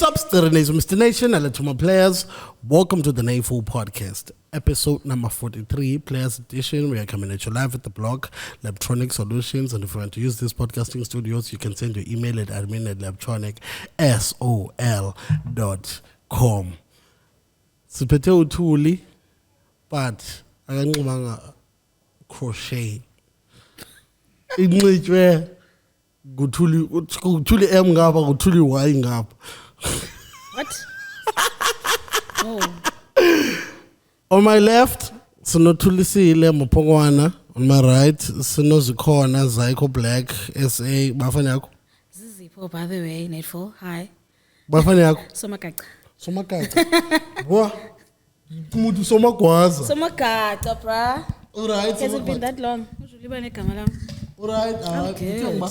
Subs, Mr. Nation, and to my players. Welcome to the Nayful Podcast, episode number 43, Players Edition. We are coming at you live at the blog, Labtronic Solutions. And if you want to use these podcasting studios, you can send your email at admin@labtronicsol.com. Siphethe uthuli, but akanqumanga crochet. Inqitshwe kuthuli M ngapha kuthuli Y ngapha. What? Oh. On my left, sinothulisile Mopongwana. On my right, sinozikhona Zyko Black SA. Bafana yakho? Zizipho, by the way, Netful. Hi. Bafana yakho? Somagaca. Wa? Umuntu somagwaza. Somagaca, bruh. Alright. Has it been that long? Usually by negama lam. Alright. Good.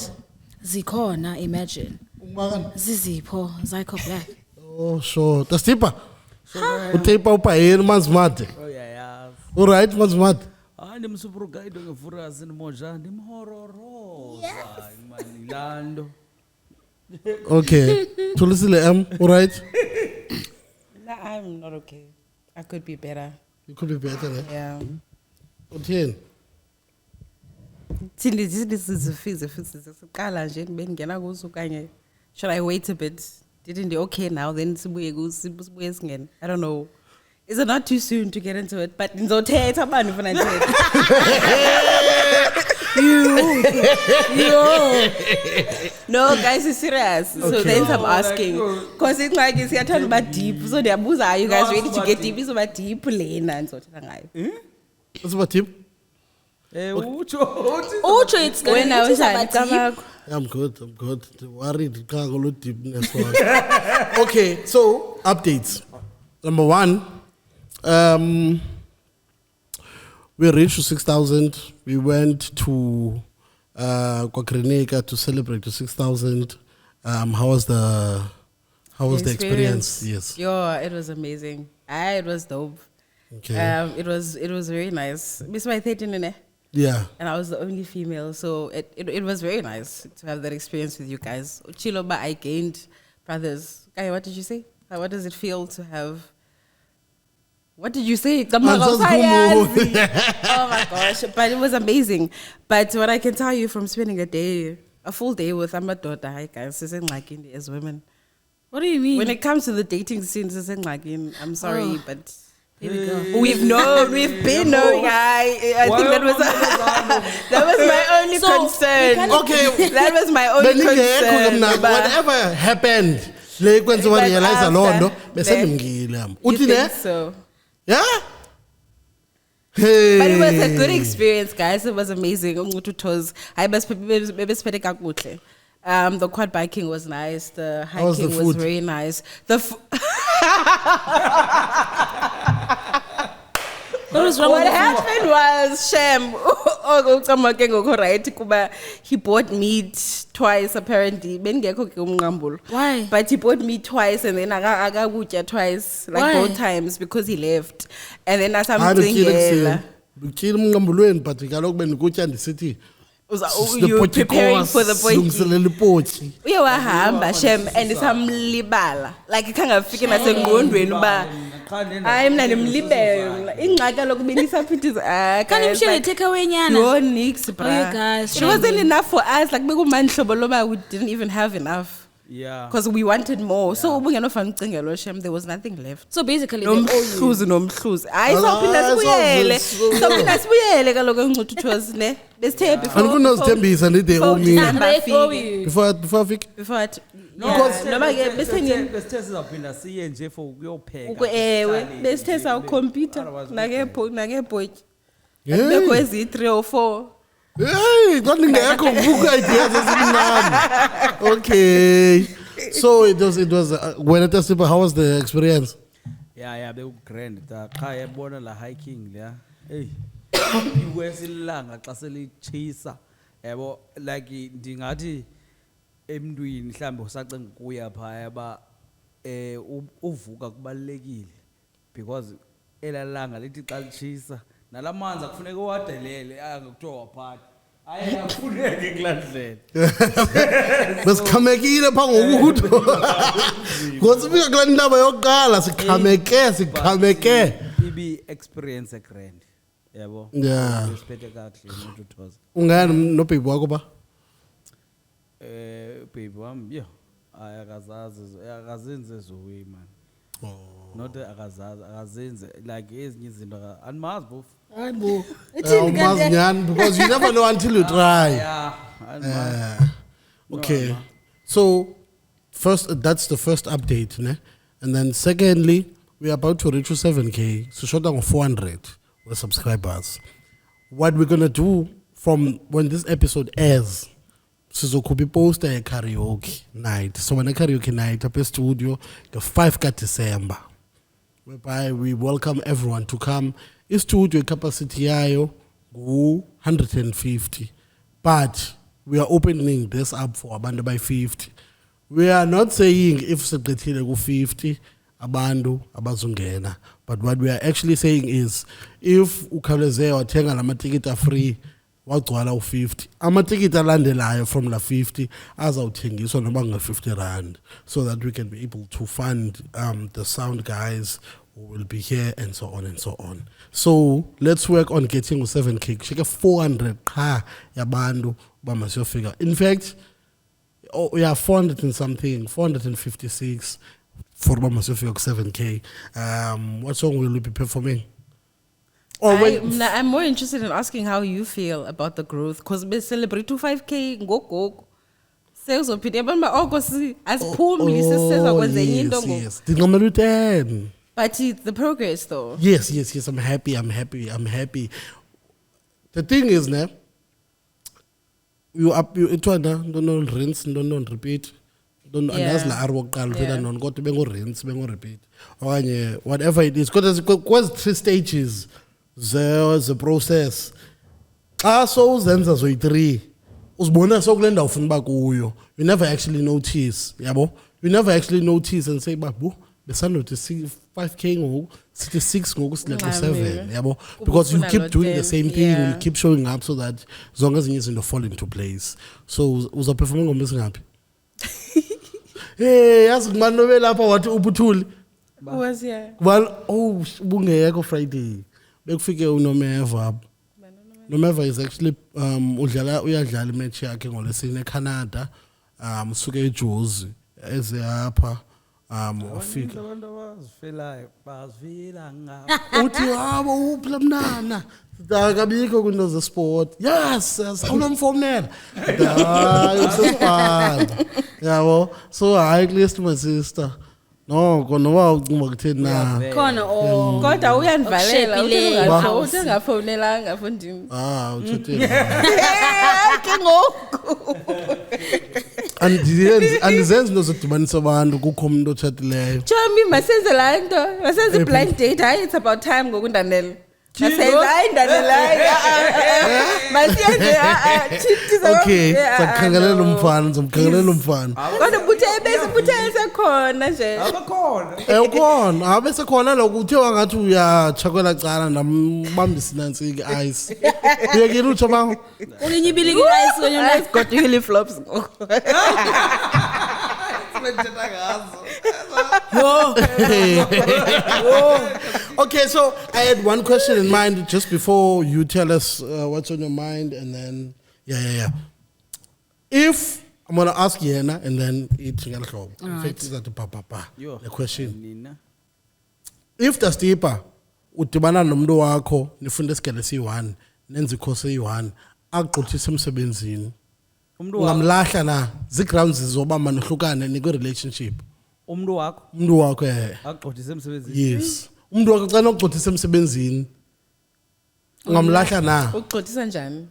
Zikhona, imagine. Ungibakani? Zizipho, Zyko Black. Oh, sure. Tasipa? Utepa upayeni manzimade. Oh yeah. Alright, manzimade. Ndimsupro guide ngefura sinimoja ndimhororoza imanilando. Okay. Thulisile M, alright? No, I'm not okay. I could be better. You could be better, eh? Yeah. Uthini? Should I wait a bit? Didn't they okay now? Then I don't know. Is it not too soon to get into it? But you. No, guys, it's serious. So then I'm asking. Because it's like it's getting about deep. So they're are you guys ready to get deep? It's about deep lane and so What's about tip? Ucho, it's going when I was at I'm good. Worried. Can't go deepness. Okay, so updates. Number one, we reached 6,000. We went to Kwakreneka to celebrate to 6,000. How was the experience? Yes. Yo, it was amazing. It was dope. Okay. It was very nice. Miss my 13 Yeah. and I was the only female, so it was very nice to have that experience with you guys. Chiloba, I gained brothers. Guy, what did you say? What does it feel to have? What did you say? Oh my gosh! But it was amazing. But what I can tell you from spending a full day with Amadota, hi guys, isn't like in as women. What do you mean? When it comes to the dating scenes, isn't like in. I'm sorry, but. Here we go. We've been knowing. I think that was my only concern. Okay, that was my only concern. Whatever happened, like when someone realized alone, you think so? Yeah. Hey. But it was a good experience, guys. It was amazing. The quad biking was nice. The hiking was very nice. What happened was Shem. He bought meat twice apparently. Why? But he bought meat twice and then I got twice, like both times because he left. And then as I'm doing but we got in the city. You preparing for the boy. We were hamba Shem and it's libala. Like you can't figure I'm not libel. Can you share take away nyana? No, nix, Oh, you guys. it wasn't enough for us. Like we didn't even have enough. Yeah. Because we wanted more. So there was nothing left. So basically, No mhluzi. Hayi sawuphinda let's take before. Andikunothembisa ndithi they owe me. Before Before it. Because Noma ke bese besithe sizaphinda siye nje for ukuyopheka. ewe besithe sawukhompyutha nakebhotyi. yeah. Bekho ezi 3 or 4. Hey, don't ngekho buka ideas ezincane. Okay. So it was when it was super, how was the experience? Yeah, grand. Cha yabona la hiking la. Hey. Iwesilanga xa selichisa. Yabo like ndingathi emntwini mhlambe usacenga kuya phaya ba uvuka kubalekile because elalanga lithi xa lichisa nalamanzi akufuneka uwadelele akuthiwa waphatha Ayafuneke kulandlela. Besikhamekile pha ngokuthi. Ngosifika kula ndaba yokuqala sikhameke. Ibi experience grand. Yabo. Yeah. Siphethe kahle no2000. Ungani no baby wakho ba? Baby wami yo akazenze zuwe man. Not akazenze like ezinye izinto animazi bofu. Hayibo. Umazinyani because you never know until you try. Yeah. Okay. So first that's the first update, ne? And then secondly, we are about to reach 7K. So short down 400 with subscribers. What we're gonna do from when this episode airs, so could be posted a karaoke night. So when a karaoke night up in studio, the 5th December, whereby we welcome everyone to come. In studio capacity yayo go 150, but we are opening this up for abantu by 50. We are not saying if seqethile ku 50 abantu abazongena, but what we are actually saying is if ukhawuleze wathenga lamatikiti free wagcwala u50 amatikiti alandelayo from la 50 azawuthengiswa noma nge50 rand, so that we can be able to fund the sound guys who will be here and so on and so on. So let's work on getting 7K. Shike 400 qha yabantu bamasiyofika. In fact, we are 400 and something, 456 for bamasiyofika ku 7K. What song will you be performing? I'm more interested in asking how you feel about the growth, because we celebrate 5K ngoko. Sales opinion but August as phumli sisizwa kwenzenye into ngo. Yes. Dinqomela u10. But the progress though. Yes. I'm happy. The thing is, ne, you don't rinse, don't repeat. Don't andazi la arwo qala phela non kodwa bengo rinse, bengo repeat. Okanye whatever it is. Because there's 3 stages the process. Xa so uzenza zoyi 3. Uzibona sokulenda ufuna ba kuyo. You never actually notice, yabo? You never actually notice and say babu besanothi 5K ngoku, 6 ngoku sileqo 7, yabo? Because you keep doing the same thing, you keep showing up so that zonke ezinye izinto fall into place. So uza perform ngoma esingaphi? Hey, yazi kumanobe lapha wathi ubuthuli. Was yeah. Well, bungekho Friday. Bekufike uNomeva. Nomeva is actually uyadlala imatch yakhe ngolesine eCanada. Usuke eJozi eze apha wafika. Abantu abazifelayo bazivela ngapha. Uthi habo uphila mnana. Akabikho kwinto zesport. Yes, awunomfonela. Hayi usespana. Yabo. So at least my sister. No, konoba ucuma kutheni na. Khona Kodwa uyanivalela Ushephileyo. uthi ungafonelanga mfondini. Uthetheni. Ke ngoku. Andizenzi into zokudibanisa abantu kukho umuntu otshatileyo. Chomi masenze la nto, masenze blind date. Hayi it's about time ngokundanela. Masenze hayi ndanela. Masiyenze Okay, sakhangelela umfana. Kodwa buthe esekhona nje. Abakhona. Ukhona, abe sekhona lokho uthe wangathi uyachakwela cala nambambisa nantsiki ice. Uyekile utsho bango. Ulinyibiliki guys when you I've got really flops. Okay, so I had one question in mind just before you tell us what's on your mind, and then yeah. If I'm gonna ask Yena and then it's in fact is that the question. Nina. If the steeper udibana nomntu wakho nifunda isigele si1 nenza ikhosi yi1 agqothisa emsebenzini ungamlahla na zigrounds zoba manohlukane nikwe relationship Umntu wakho agqothisa emsebenzini. Yes, umntu wakho xa nogqothisa emsebenzini ungamlahla na. Ugqothisa njani?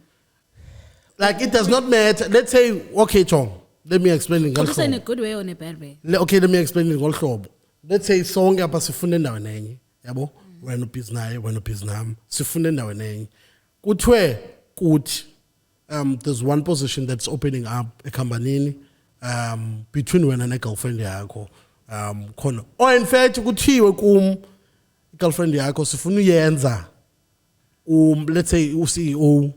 Like it does not matter. Let's say okay Chong, let me explain in It's in a good way or in a bad way. Okay, let me explain in ngolhlobo. Let's say sonke apha sifunda endaweni enye, yabo? Wena ubhizi naye, wena ubhizi nami. Sifunda endaweni enye. Kuthiwe kuthi there's one position that's opening up ekhambanini between wena ne-girlfriend yakho. Khona. Or in fact kuthiwe kum girlfriend yakho sifuna uyenza let's say u-CEO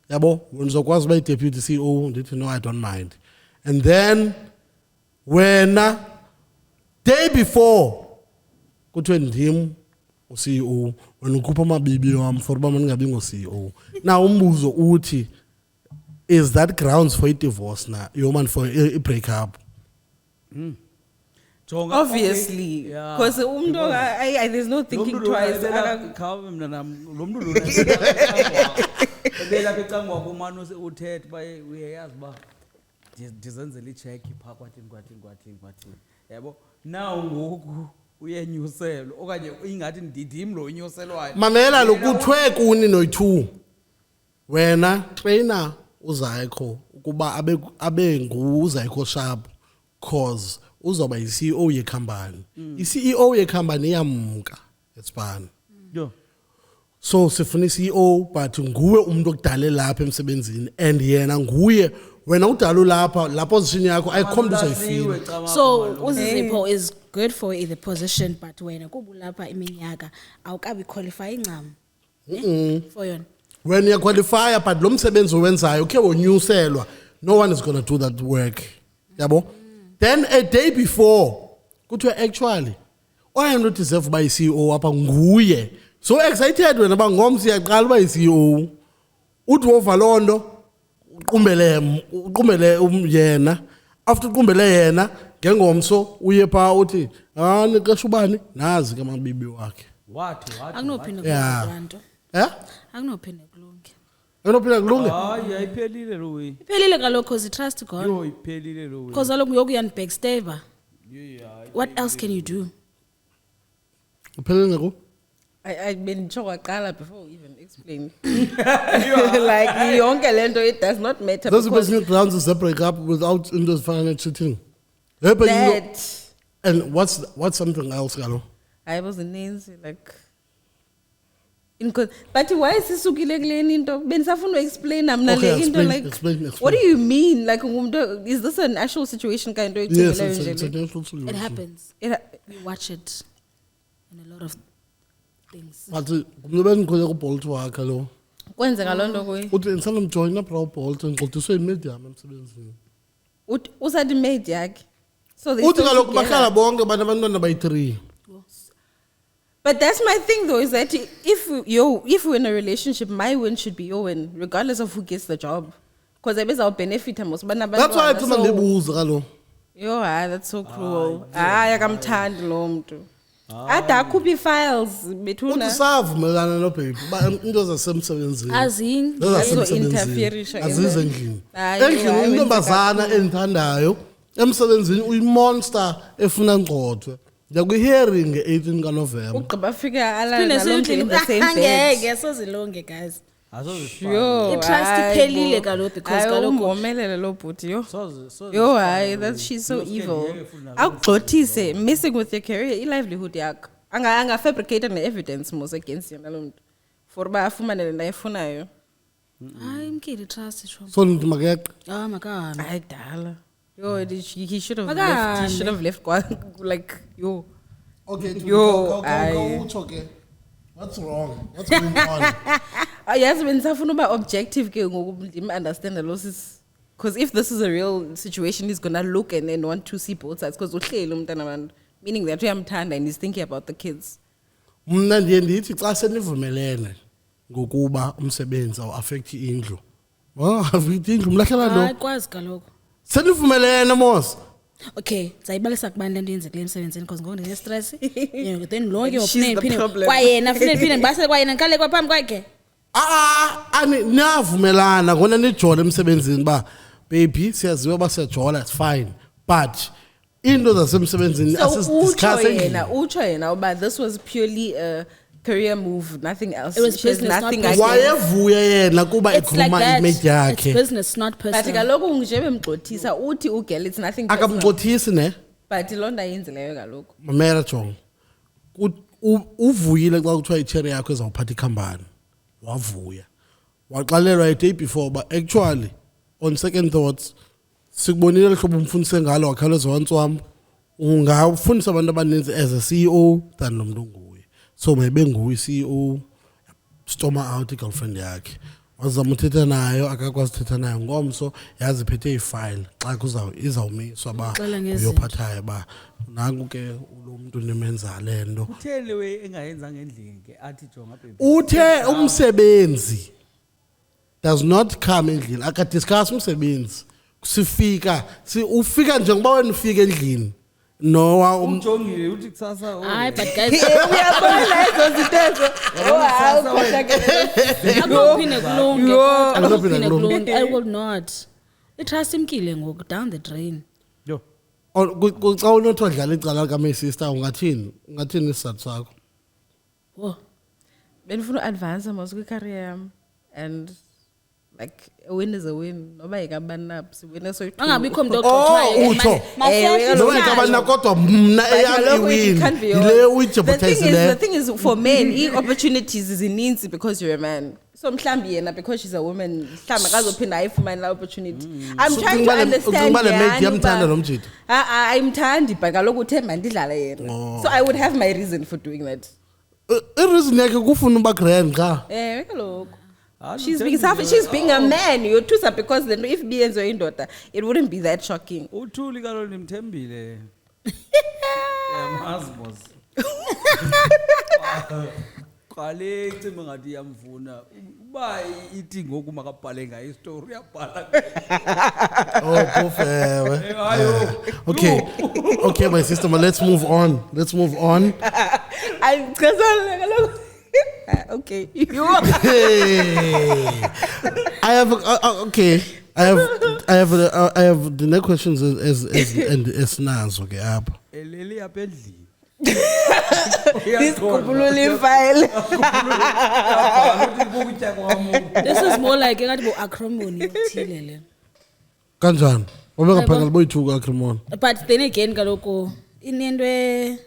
yabo ngizokwazi uba i-deputy CEO ndithi no I don't mind. And then wena day before kuthiwe ndim u-CEO wena ukhupha amabibi wam for uba mandingabi ngo-CEO. Now umbuzo uthi is that grounds for i-divorce na yoman for i-breakup? Jonga, Obviously, okay, yeah, because there's no thinking twice. Khawe mina nam lo mntu lona ebelapha ecangwa kumane uthethe ba uyayazi ba ndizenzela icheck pha kwathini yabo now ngoku uyenyuselwa okanye ingathi ndidim lo unyuselwayo Mamela lokuthiwe kuni noyi-2 wena trainer uZaikho ukuba abe nguZaikho Sharp cause uzoba yi-CEO yecompany. I-CEO yecompany iyamka eSpan. yo So sifuna i-CEO but nguwe umuntu okudale lapha emsebenzini and yena nguye wena udala lapha la position yakho ayikho umuntu uzoyifila. So uzizipho is good for the position but wena kuba lapha iminyaka awukabi qualify incam for yona. When you qualify but lo msebenzi owenzayo khe wonyuselwa, no one is going to do that work. Yabo? Then a day before kuthiwe actually oyena deserve uba yi-CEO apha nguye. So excited wena ba ngomsi yaqala uba yi-CEO. Uthi wova loo nto uqumbele yena. After uqumbele yena ngengomso uye phaa uthi niqesha ubani nazi ke amabibi wakhe. wathi Akunophinde Yeah. kulunge lanto. Akunophinde kulunge. Anophila kulunge. hayi ayiphelile lo we Iphelile kaloku because the trust gone. yo iphelile lo we Because kaloku ngoku uyanibhackstabber. What else can you do? Uphelele ngako? I've been chokwaqala before we even explain. Like yonke lento, it does not matter. Those because personal grounds is a breakup without in those financial cheating. Yeah, but you know- that and what's something else, Galo? I was Nancy like. But why is sisukile kule into? Bensafuna explain amna Okay, le into explain, like. explain. What do you mean? Like is this an actual situation kind of? Yes, it's a natural solution. It happens. It, We watch it in a lot of things. But kumbe ngikhole ku Bolt wakhe lo. kwenzeka loo nto kuye. Uthi insana mjoyina bra Bolt ngixoxiswe imedium emsebenzini. Usathi maid yakhe. So they Uthi still kaloku together. bahlala bonke abantu abantwana bayi-3. But that's my thing though, is that if we're in a relationship, my win should be your win, regardless of who gets the job. Because I bet I'll benefit most. That's why I thought ndibuza kalo. Yo, that's so cruel. Yakamthandi lo mntu. Ade akhuphe files bethuna. Uthi savumelana no baby ba into zasemsebenzini. Azini. Azo-interferisha Azize endlini. Hayi, Endlini hayi, intombazana endithandayo emsebenzini uyimonster efuna ngqothwe. Ngiyakwi-hearing nge-18 kaNovember. ugqiba fika alala Phinde naloo mntu siyuthi in the same bed. angeke sozilonge guys. Yo, I-trust hayi iphelile bo. kaloku because Hayi, kaloku- ungomelele lo bhuti yo. soze Yo, hayi, she's so evil. Akugxothise, messing with your career, i-livelihood yakho. Angafabricate ne-evidence mos against yena lo mntu. For uba afumane le nto ayifunayo. Hayi mkile trust sho. So ndithi makeqe. Makahambe. Hayi dala. Yo, he should have left. He Makahambe. should have left like, yo. Okay, Yo, utsho ke. What's wrong? What's going on? Yazi bendisafuna uba objective ke ngoku ndim-understand lo sis. Because if this is a real situation, he's gonna look and then want to see both sides. Because uhleli umntana abantu. Meaning that uyamthanda and he's thinking about the kids. Mna ndiye ndithi xa senivumelene ngokuba umsebenzi awuaffect indlu. Affect indlu mlahlela Hayi lo. kwazi kaloku. Senivumelene mos. Okay, sayibalisa kubani lento yenze kule emsebenzini because ngoku ndine stress. Then lonke And she's the uphinde problem. kwayena phinde ngibasele kwayena ngikale kwaphambi kwakhe. Ani niyavumelana ngona nijola emsebenzini ba baby siyaziwa ba siyajola it's fine. But into zasemsebenzini So asizidiscuss endlini. utsho yena uba this was purely a career move, nothing else. It was She has business, nothing not against. Wayevuye yena kuba It's like ikhuluma that. image It's yakhe. business, not But personal. kaloku nje bemgxothisa uthi ugirl it's nothing personal. Akamgxothisi ne? But loo nto ayenzileyo kaloku. Mamela Jong. Uvuyile xa kuthiwa icherry yakho ezawuphatha ikhampani. Wavuya. Waxalelwa a day before but actually on second thoughts sikubonile hlobo umfundise ngalo wakhaleza wantswam ungafundisa abantu abaninzi as a CEO than lo muntu nguye. So maybe nguye CEO stoma out girlfriend yakhe. wazama uthetha nayo akakwazi uthetha nayo ngomso yazi iphethe ifile xa izawumiswa ba Uxela ngezinto. uyophathayo ba nanku ke lo muntu nimenza le nto Utheni we engayenzanga endlini ke athi jonga baby. uthe umsebenzi does not come endlini akadiscuss umsebenzi sifika ufika njengoba wena ufika endlini no Umjongile uthi kusasa Hayi, but guys, Uyabona ezo zinto ezo. Oh, hawu khohlakele. akuphinde kulunge. Akuphinde Akuphinde kulunge. kulunge. I will not. I-trust imkile ngoku down the drain. yo xa unothi wadlala icala likame sister ungathini isizathu sakho Whoa. Benifuna advance mos kwi-career yam and like a win is a win. Noba ikabani na siwina so Angabikho umuntu ogxothayo. utsho. Masiyahlala. noba ikabana kodwa mna eyam iwin yile The uyijephothayizileyo thing is for men, opportunities zininzi because you're a man. So mhlambi yena because she's a woman, mhlambi akazophinda ayifumane la opportunity. I'm So trying to ucinga understand. le mate yani iyamthanda uba- lo mjidi? Ayimthandi but kaloku uthe mandidlale yena. So I would have my reason for doing that. ireason yakhe kufuna uba grand xa Kaloku. Ah, She's no, being tell me, selfish. She's being a man. You're too sad because then if being your daughter, it wouldn't be that shocking. uthuli kalo nimthembile. Yamazi mos. Qale icimba ngathi yamfuna. Uba ithi ngoku makabhale ngayo istory uyabhala. oh phofu ewe Hayo. okay my sister but let's move on I'm okay. You Hey. I have okay. I have the next questions as nazo ke apha. Eleli apha endlini. this kubulula file. This is more like engathi bo acrimony yokuthile le. Kanjani? Wabengaphangela boyithuka acrimony. But then again kaloku inento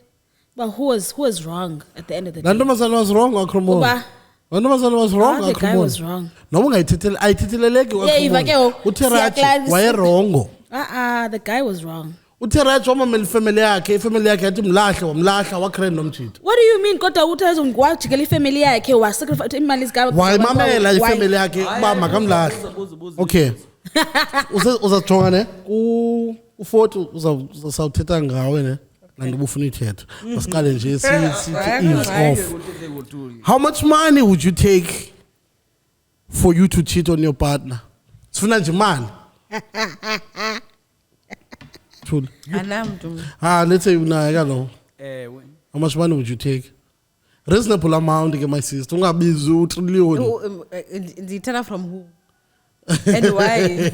but who was wrong at the end of the day? Lantombazana was wrong acrimony. Uba Lantombazana was wrong the guy acrimony. was wrong. Noma ayithitheleleki Yeah, iva ke acrimony. Utheraji waye wrong. The guy was wrong. Utheraji wamamela ifamily yakhe yathi mlahla wamlahla wakrend nomjidi. What do you mean kodwa uthi ngwajikela ifamily yakhe wasacrifice imali zika Wayimamela ifamily yakhe uba makamlahle. Okay. Uzajonga ne u40 uzawuthetha ngawe ne nandibufuna ithetha masiqale nje sithi ease off. How much money would you take for you to cheat on your partner? Sifuna nje imali. Thula. Anamntu. Let's say unayo kalo. Ewe. How much money would you take? Reasonable amount ke my sister. Ungabizi u-trillion. Ndiyithatha from who? And why?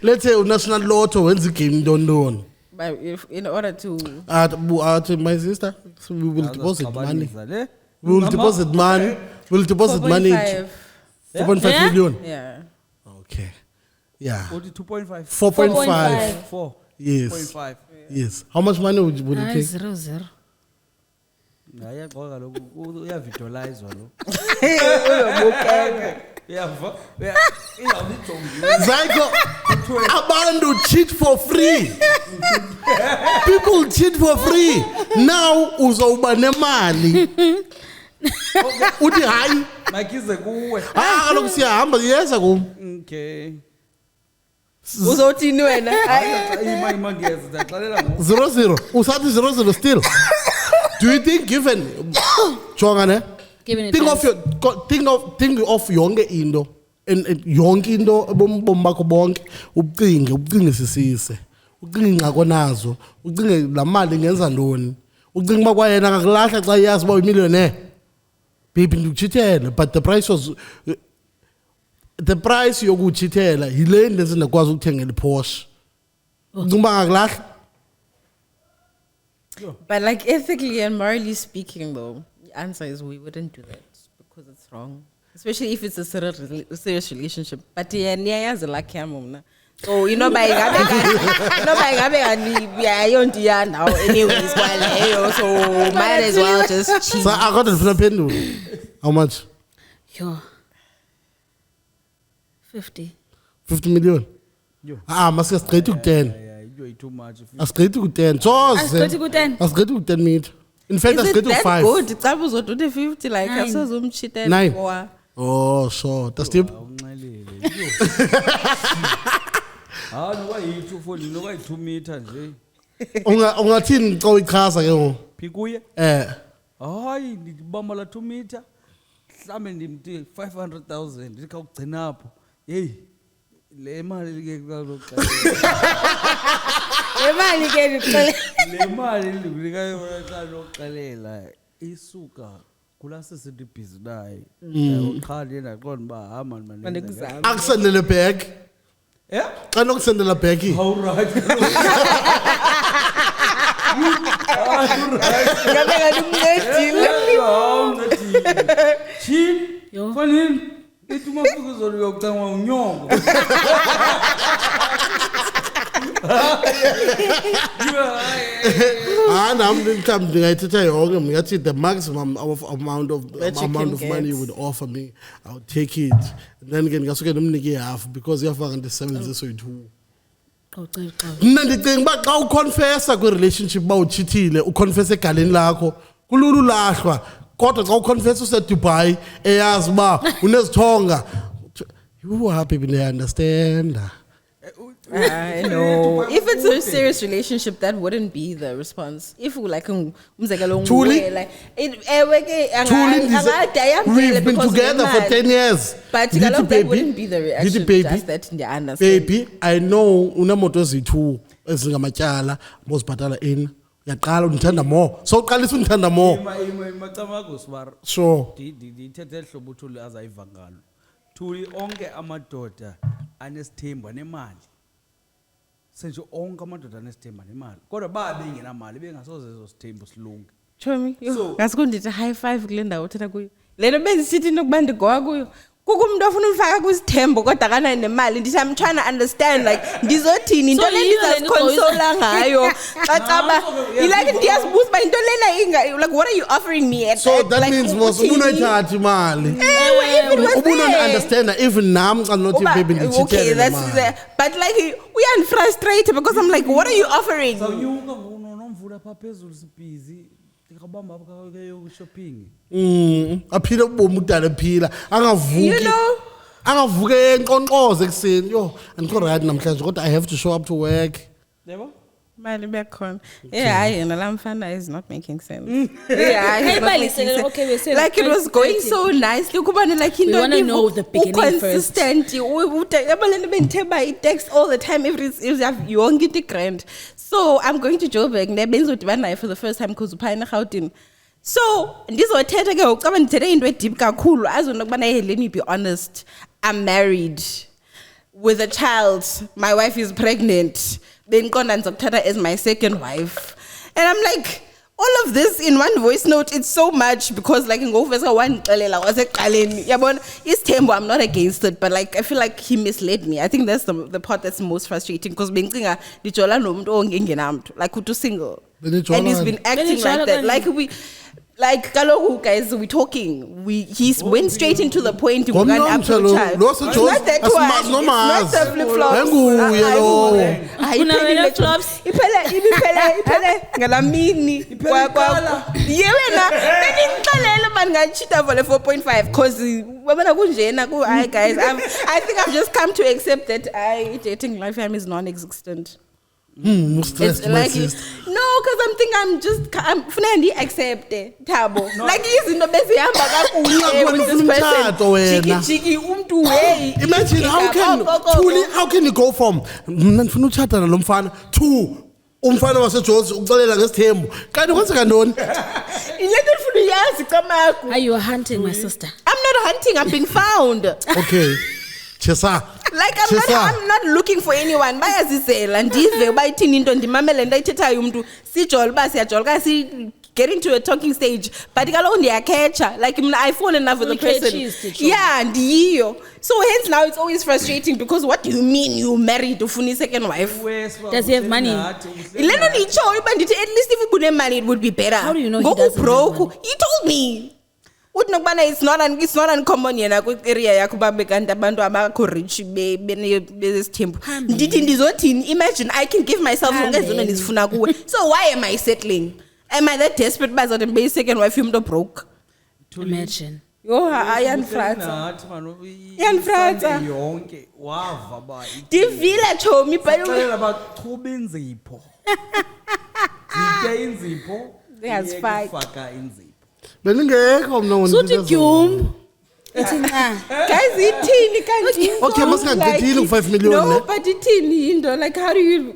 Let's say unational lotto wenza igame ntoni. But if, in order to My sister, so we will deposit money. Le? We will deposit money. We'll deposit money. 4.5. 4.5 Yeah? million. Yeah. Okay. Yeah. 2.5. 4.5. 4. Yes. 0.5. Yes. How much money would you Hayi take? 0. Hayi ngoba kaloku uyavisualize lo. Uyava? Iyawujonga. Zyko, abantu cheat for free. People cheat for free. Now uzawuba nemali. Uthi hayi. Makize kuwe. Kaloku siyahamba yeza kum. Okay. Uzothini wena? Ima ngiyeza ndaxalela ngoku. 0-0. Usathi 0-0 still. Do you think given jonga ne? Given it Think chance. think of yonke into and yonke into bomi bakho bonke ucinge sisise. Ucinge ingxako nazo. Ucinge la mali ngenza ntoni. Ucinge ba kwayena akakulahla xa iyazi ba uyimillionaire. Baby ndikuchithela but the price yokuchithela yile ndenze ndakwazi ukuthengela iPorsche. Ucinge ba akakulahla. But like ethically and morally speaking, though, the answer is we wouldn't do that because it's wrong, especially if it's a serious relationship. But yeah, niyayazi lucky yam. So you know by ayondiya now anyways while so might as well just cheat. So I got ndifuna phendula. How much? Yo. 50. 50 million. Yo. Masike straight to 10. Yeah, you too much. Straight to 10. Asiqithi ku-10. Straight to 10 meter. In fact, Is straight it to that 5. good? It's 50 like Nine. asazumchitela. 9. Oh, sure. That's deep. hayi noba yi-2 for noba yi-2 meter nje Ungathini xa uyichaza ke ngoku? phikuye hayi ndibamba la 2 meter mhlawumbe ndimthi 500,000 ndikha ukugcina apho yeyi le mali ke Imali ke ndixele. le mali ndikunika yona lokuxelela isuka kula sisithi ibhizi naye qha ndiye ndaqonda uba hama Mandikuzame. Akusendele back. Xa nokusendela back. awuright Ngabe ngadimncedile. Chini Yo. fanini ithi umafika uzolo uyokucanga unyongo Nami mhlawumbe ndingayithetha yonke ngathi the maximum of amount of That you amount can of money get. you would offer me, I would take it. Then again ngasuke ndimnike half because iyafaka ndisebenzise soyi-2. Qawucela xa. Mna ndicinga uba xa uconfessa kwi-relationship uba utshithile uconfessa egaleni lakho kulula ulahlwa kodwa xa uconfessa usedubai eyazi uba unezithonga you happy understand. I know. If it's a serious relationship, that wouldn't be the response. If we like umzekelo Truly? ngwe, like it Truly, we've been together for 10 years. But Did you, that baby? wouldn't be the reaction. Did you, baby? Just that they understand. Baby, I know unemoto eziyi-2 ezingamatyala bozibhatala in uyaqala undithanda more so uqalisa undithanda more macamako sibara sure ndiyithethe eli hlobo uthuli azayiva ngalo thuli onke amadoda anesithembu nemali senje onke amadoda anesithembu nemali kodwa babe bengenamali bengasoze ezo sithembu silunge Chomi, So- ngasekundithi high five kule ndawo uthetha kuyo. Lento bendisithi into kuba ndigowa kuyo. Kukho umuntu ofuna umfaka kwisithembu kodwa akanayo nemali. Ndithi I'm trying to understand like ndizothini into So le yiyo le nto ndizaziconsola ngayo. Xa caba so ilike ndiyazibuza uba into lena like what are you offering me at so that like, means mos uthini? ubunoyithatha imali Ewe, if it was there. ubunoni-understanda even nam xa nothi Uba- baby okay, nditshithele that's nemali but like we are frustrated because I'm like what are you offering? sawunyuka nomvula phaa phezulu sibhizi ndikabamba apha shopping aphile ubomi udala ephila You angavuki know? angavuke enkqonkqoze ekuseni yo andikho right namhlanje kodwa I have to show up to work. yebo Mali bekhona. Yeah, yena la mfana is not making sense. Yeah, he's Hey, not Mali, making say, sense. okay, we say Like it was going so nicely. Kubani like into wanna know the beginning first. consistent. Yabalena benditheba i-text all the time every yonke into grand. So I'm going to Joburg nebenzodibana naye for the first time because uphana Gauteng. So ndizothetha ke ucaba ndithethe into deep kakhulu azona kubana hey let me be honest. I'm married with a child. My wife is pregnant. Benqonda ndizokuthatha as my second wife. And I'm like, all of this in one voice note, it's so much because like ngofesa wanixelela waseqaleni. Yabona, isithembu I'm not against it, but like I feel like he misled me. I think that's the part that's most frustrating because bencinga ndijola nomuntu ongengenamntu like uthi single. Benijola And he's been acting Benijola like that. kanjani? Like kaloku guys, we talking. He went straight into the point. Ngomnomtsha lo, lo seJozi, Not that asimazi one. nomazi. It's not the flip-flops. Enguye lo. Una wena flops? Iphele ngalamini. Ye wena benixelela manje ngachita for le 4.5 cause wabona kunjena ku hi guys. I think I've just come to accept that dating life is non-existent. Stressed It's like sister. no, because I'm finally accept Thabo. Like izinto bezihamba kakuhle with this Umtshato person. wena. Jiki umntu hey. Imagine how can you go from mna ndifuna utshata nalo mfana to umfana waseJozi uxelela ngesithembu kanti kwenzeka ntoni Ilento ndifuna uyazi kamaku. Are you hunting my sister? I'm not hunting, I'm being found. okay chesa Like I'm not looking for anyone. Bayazizela ndive bayithini into ndimamele ndayithethayo umuntu sijol ba siyajolka si get into a talking stage but kaloku ndiyakhetha like I fall in love with the person. Yeah, ndiyo. So hence now it's always frustrating because what do you mean you married ufuna second wife? Does he have money? Ilento nditsho iba ndithi at least if ubune money it would be better. How do you know he Ngoku doesn't have broke? money? He told me. Uthi nokubana it's not uncommon yena kwi area yakho babe kanti abantu abakho rich bezithembu. Ndithi ndizothini imagine I can give myself zonke izinto ndizifuna kuwe. So why am I settling? Am I that desperate bazothi be second wife umuntu broke? Imagine. Yo, ayanfratsa. nathi manu Iyanifratsa. yonke wava ba Divile chomi baxelela bachube inzipho zitye inzipho Ziyazifaka. faka inzipho Beningekho mna Suthi gyum. Ithi nca. Guys, ithini kanti? Okay, masingagqithile ku-5 million, No, ne? but ithini into like how do you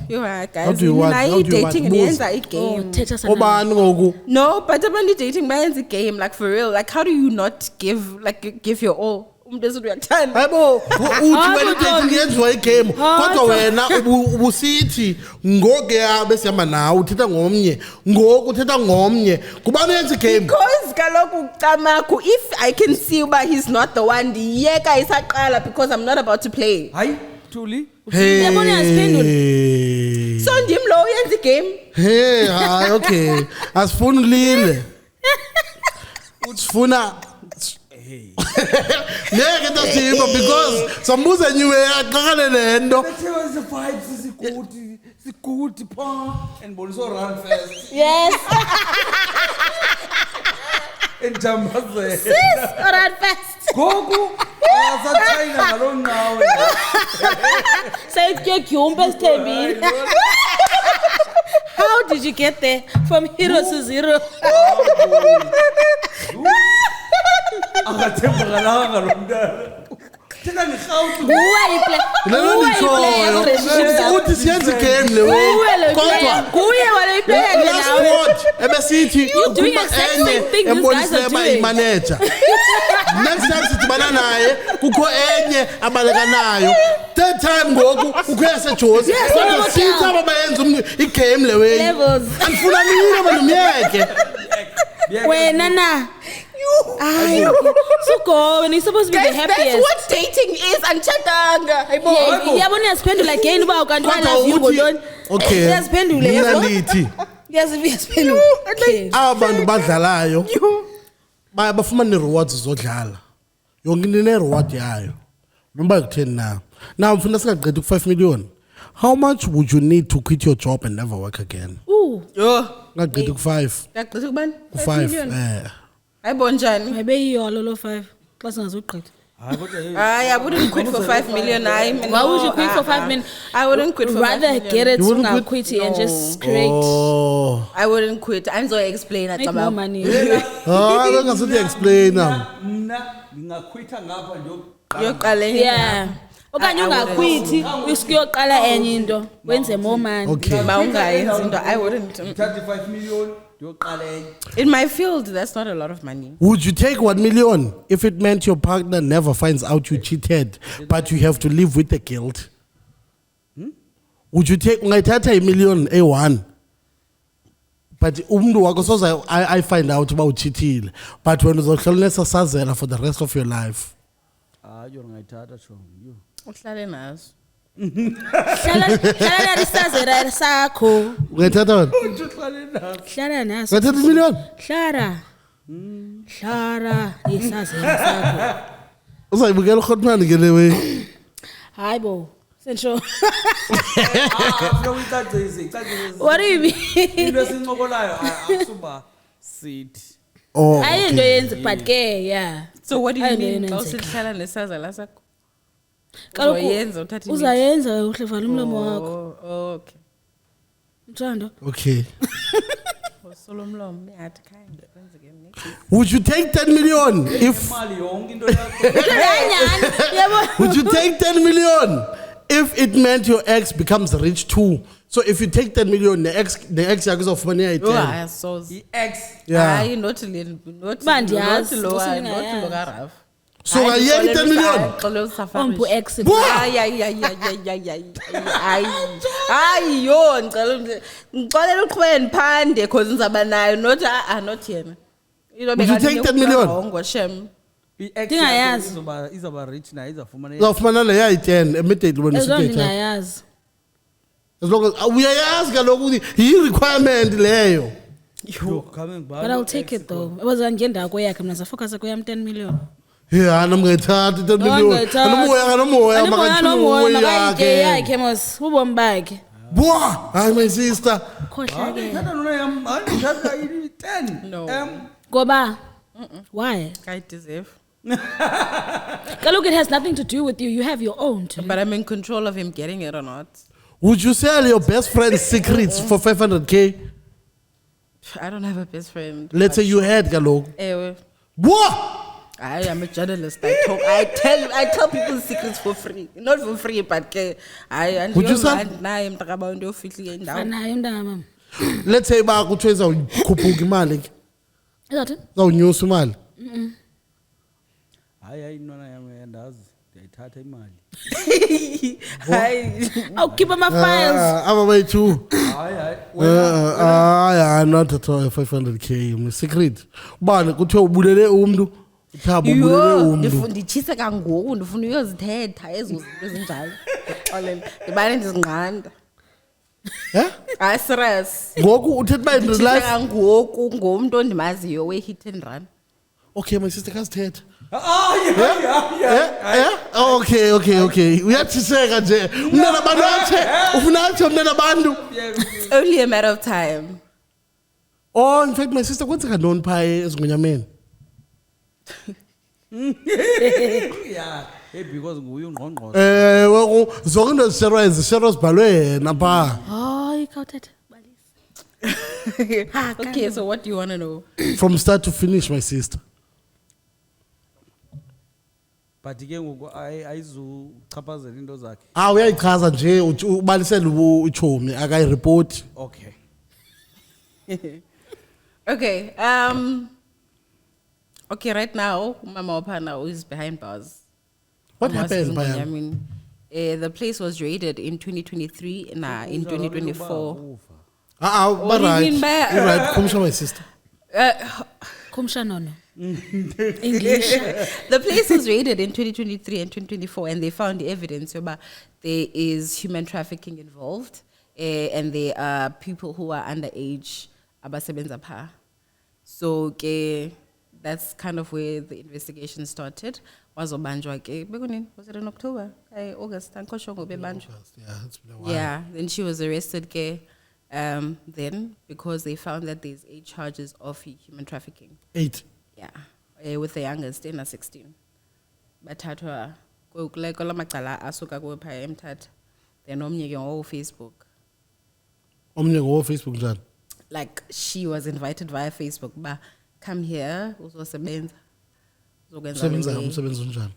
You guys, How do you want- how do you dating want- niyenza Oh, igame. thetha sana. Obani ngoku? No, but abantu dating bayenza igame like for real. Like how do you not give your all? Umuntu esuthi uyakuthanda. Hayibo, uthi wena dating yenziwa igame. Kodwa wena ubusithi ngokuya besihamba nawe uthetha ngomnye. Ngoku uthetha ngomnye. Kubani yenza igame? Because kaloku Camagu, if I can see uba he's not the one, ndiyeka isaqala because I'm not about to play. hayi Thuli Uyabona uyaziphendula? Hey. So ndim lo uyenza igame. Hey, hayi okay. Asifuni ulile. Sifuna Ngeke ndasipho because sambuza nyiwe aqakane lento. Lethiwe zi-vibes sigudi pha andibonisa run first Yes. enjambazela Sis, alright fast. ngoku asatshayina ngaloo nqawe Sayitye gyum esithembile. How did you get there from hero to zero? akathembakalanga lo mntana thetha ngerhawuti Nguwe iplay. Lelo Nguwe nditshoyo. iplay. Uthi siyenza igame le Nguwe way. lo Kodwa player. Nguye wale player last nawe. word ebesithi You're doing ukhuluma exact enye same thing these guys embonisela are uba doing. imanager. Next time sidibana naye kukho enye abalekanayo. Third time ngoku ukho yaseJozi. Yes, Kodwa no, sithi no. aba bayenza igame le way. Levels. Andifuna nini bandimyeke. Wena na. Ay, sugo, when you're supposed to be the Guys, that's happiest. what dating is. Anchatanga. Yabona uyaziphendula again uba ukanti I Kodwa love you uthi ngoloni. okay. Uyaziphendula Mina yabo. ndithi Uyaziphendula. Okay. aba bantu badlalayo bafumana rewards zodlala. Yonke into ine-reward yayo. Noma kutheni na. Now mfuna singaqedi ku-5 million. How much would you need to quit your job and never work again? Ooh, Yo. Ngaqedi ku-5. Yaqitha kubani? Ku-5. Hayibo njani? maybe iyolo lo 5. Xa singazuqitha. hayi kodwa I wouldn't quit for 5 million. Why would you quit for 5 million? I wouldn't quit for 5 Rather million. get it You wouldn't to quit? quit and just create Oh. I wouldn't quit. I'm so explain at make more money. Ah, ngasithi explain now. mna ndingakhwitha ngapha Yoqala enye. Yeah. Okanye I wouldn't. ungakwithi usiyoqala enye into wenze more money. Okay. Ba ungayenzi into. I wouldn't. ndithathe 5 million ndiyoqala enye In my field, that's not a lot of money. Would you take 1 million if it meant your partner never finds out you cheated, but you have to live with the guilt? Would you take ungayithatha i-million A1 but umntu wakho soze I find out uba uchithile but wena uzohlala unesasazela for the rest of your life? hayi yona ngayithatha chomi Uhlale nazo. Hlala narisazera sakho. Ungayithatha wena? Hlala naso. Ungayithatha i-million? Hlala isazera sakho. Uzayibukela urhotmani ke le way. Hayibo. Sensho. funa uyicacise What do you mean? into esincokolayo akusuba sithi Oh, Ayinto yenze but ke yeah. So what do you Ayinto mean? yenze. Xa usihlala nesazela sakho. Kaloku Uzoyenza, uthathe imithi. uzayenza uhlevala umlomo wakho. Oh, okay. Mthando. okay. Solo umlomo yathi khaya kwenzeke next. Would you take 10 million if imali yonke into yakho Nyani, yabo. would you take 10 million if it meant your ex becomes rich too? So if you take 10 million, the ex yakho izofumana Oh, i-10. ayasoze. i-ex Yeah. Hayi not Lynn, not Bandiyazi, not lo usingayazi. not lo karaf. So ngayeka 10 million. Xolo safari. Ompu ex. Hayi yo ngicela uqhubeke niphande because nizaba nayo not not yena. Would you take 10 million? Ngoshem. i-ex Ndingayazi. izawuba rich nayo izawufumana Uzawufumana le yayi-10 immediately when Ezo usithetha. ndingayazi. As long as uyayazi kaloku ukuthi yi-requirement leyo. But I'll take it though. Abaza ngenda kweyakhe mina safocus kweyam 10 million. Yeah, namngayithathi 10 million. Anomoya makatshuni yakhe yakhe. yakhe mos ubomi bakhe. Bwa, hayi my sister. Khohla ke. ndithatha nona yam hayi ndithatha i-10 No. Ngoba Why? I deserve. Look, it has nothing to do with you. You have your own. Too. But I'm in control of him getting it or not. Would you sell your best friend's secrets for 500K? I don't have a best friend. Let's say you had Galog. What? I am a journalist. I tell people secrets for free. Not for free, but Would you say? Fanayo mntana mama. Let's say ba kuthiwe zawukhuphuka imali. Izathi? Zawunyusa imali. hayi intwana yami yandazi ndiyayithatha imali Awukhipha ama-files. Aba bayithu. hayi Not at all 500K. My secret. Ubani kuthiwe ubulele umuntu. Uthaba ubulele umuntu. Nditshise kangoku ndifuna uyozithetha ezo zinto ezinjalo. Xolele. Ndibane ndizinqanda. Hayi serious. Ngoku uthetha ba in real Nditshise life. kangoku ngomntu ondimaziyo we-hit and run. Okay, my sister kasithetha. yeah. Okay. Uyathiseka nje. Umntana abantu athe. Ufuna athi umntana abantu. It's only a matter of time. Oh, in fact my sister kwenzeka ntoni phaa ezingonyameni? yeah hey because nguye ungqongqoshe zonke into zishero zibhalwe yena phaa. Hayi khawuthetha. Balisa. Okay, so what do you want to know? From start to finish, my sister. but ke ngoku ayizuchaphazela into zakhe Uyayichaza nje ubalisele uchomi akayireport. okay Okay, okay, right now, Mama Opana is behind bars. What Mama happened, Sisingoni, Bayam? I mean, the place was raided in 2023 and in 2024. But do you right. mean by- You're right. Come show my sister. Kumsha nono. English. The place was raided in 2023 and 2024, and they found evidence about there is human trafficking involved, and there are people who are underage. Abasebenza pha. So that's kind of where the investigation started. Was it in October? August. Yeah, it's been a while. Yeah, then she was arrested then because they found that there's 8 charges of human trafficking. 8. Yeah, with the youngest, 16. Bathathwa kule macala asuka kuwe phaya eMthatha. Then omnye ke on Facebook. Omnye go Facebook njani? Like she was invited via Facebook, ba come here, uzosebenza. Umsebenzi njani?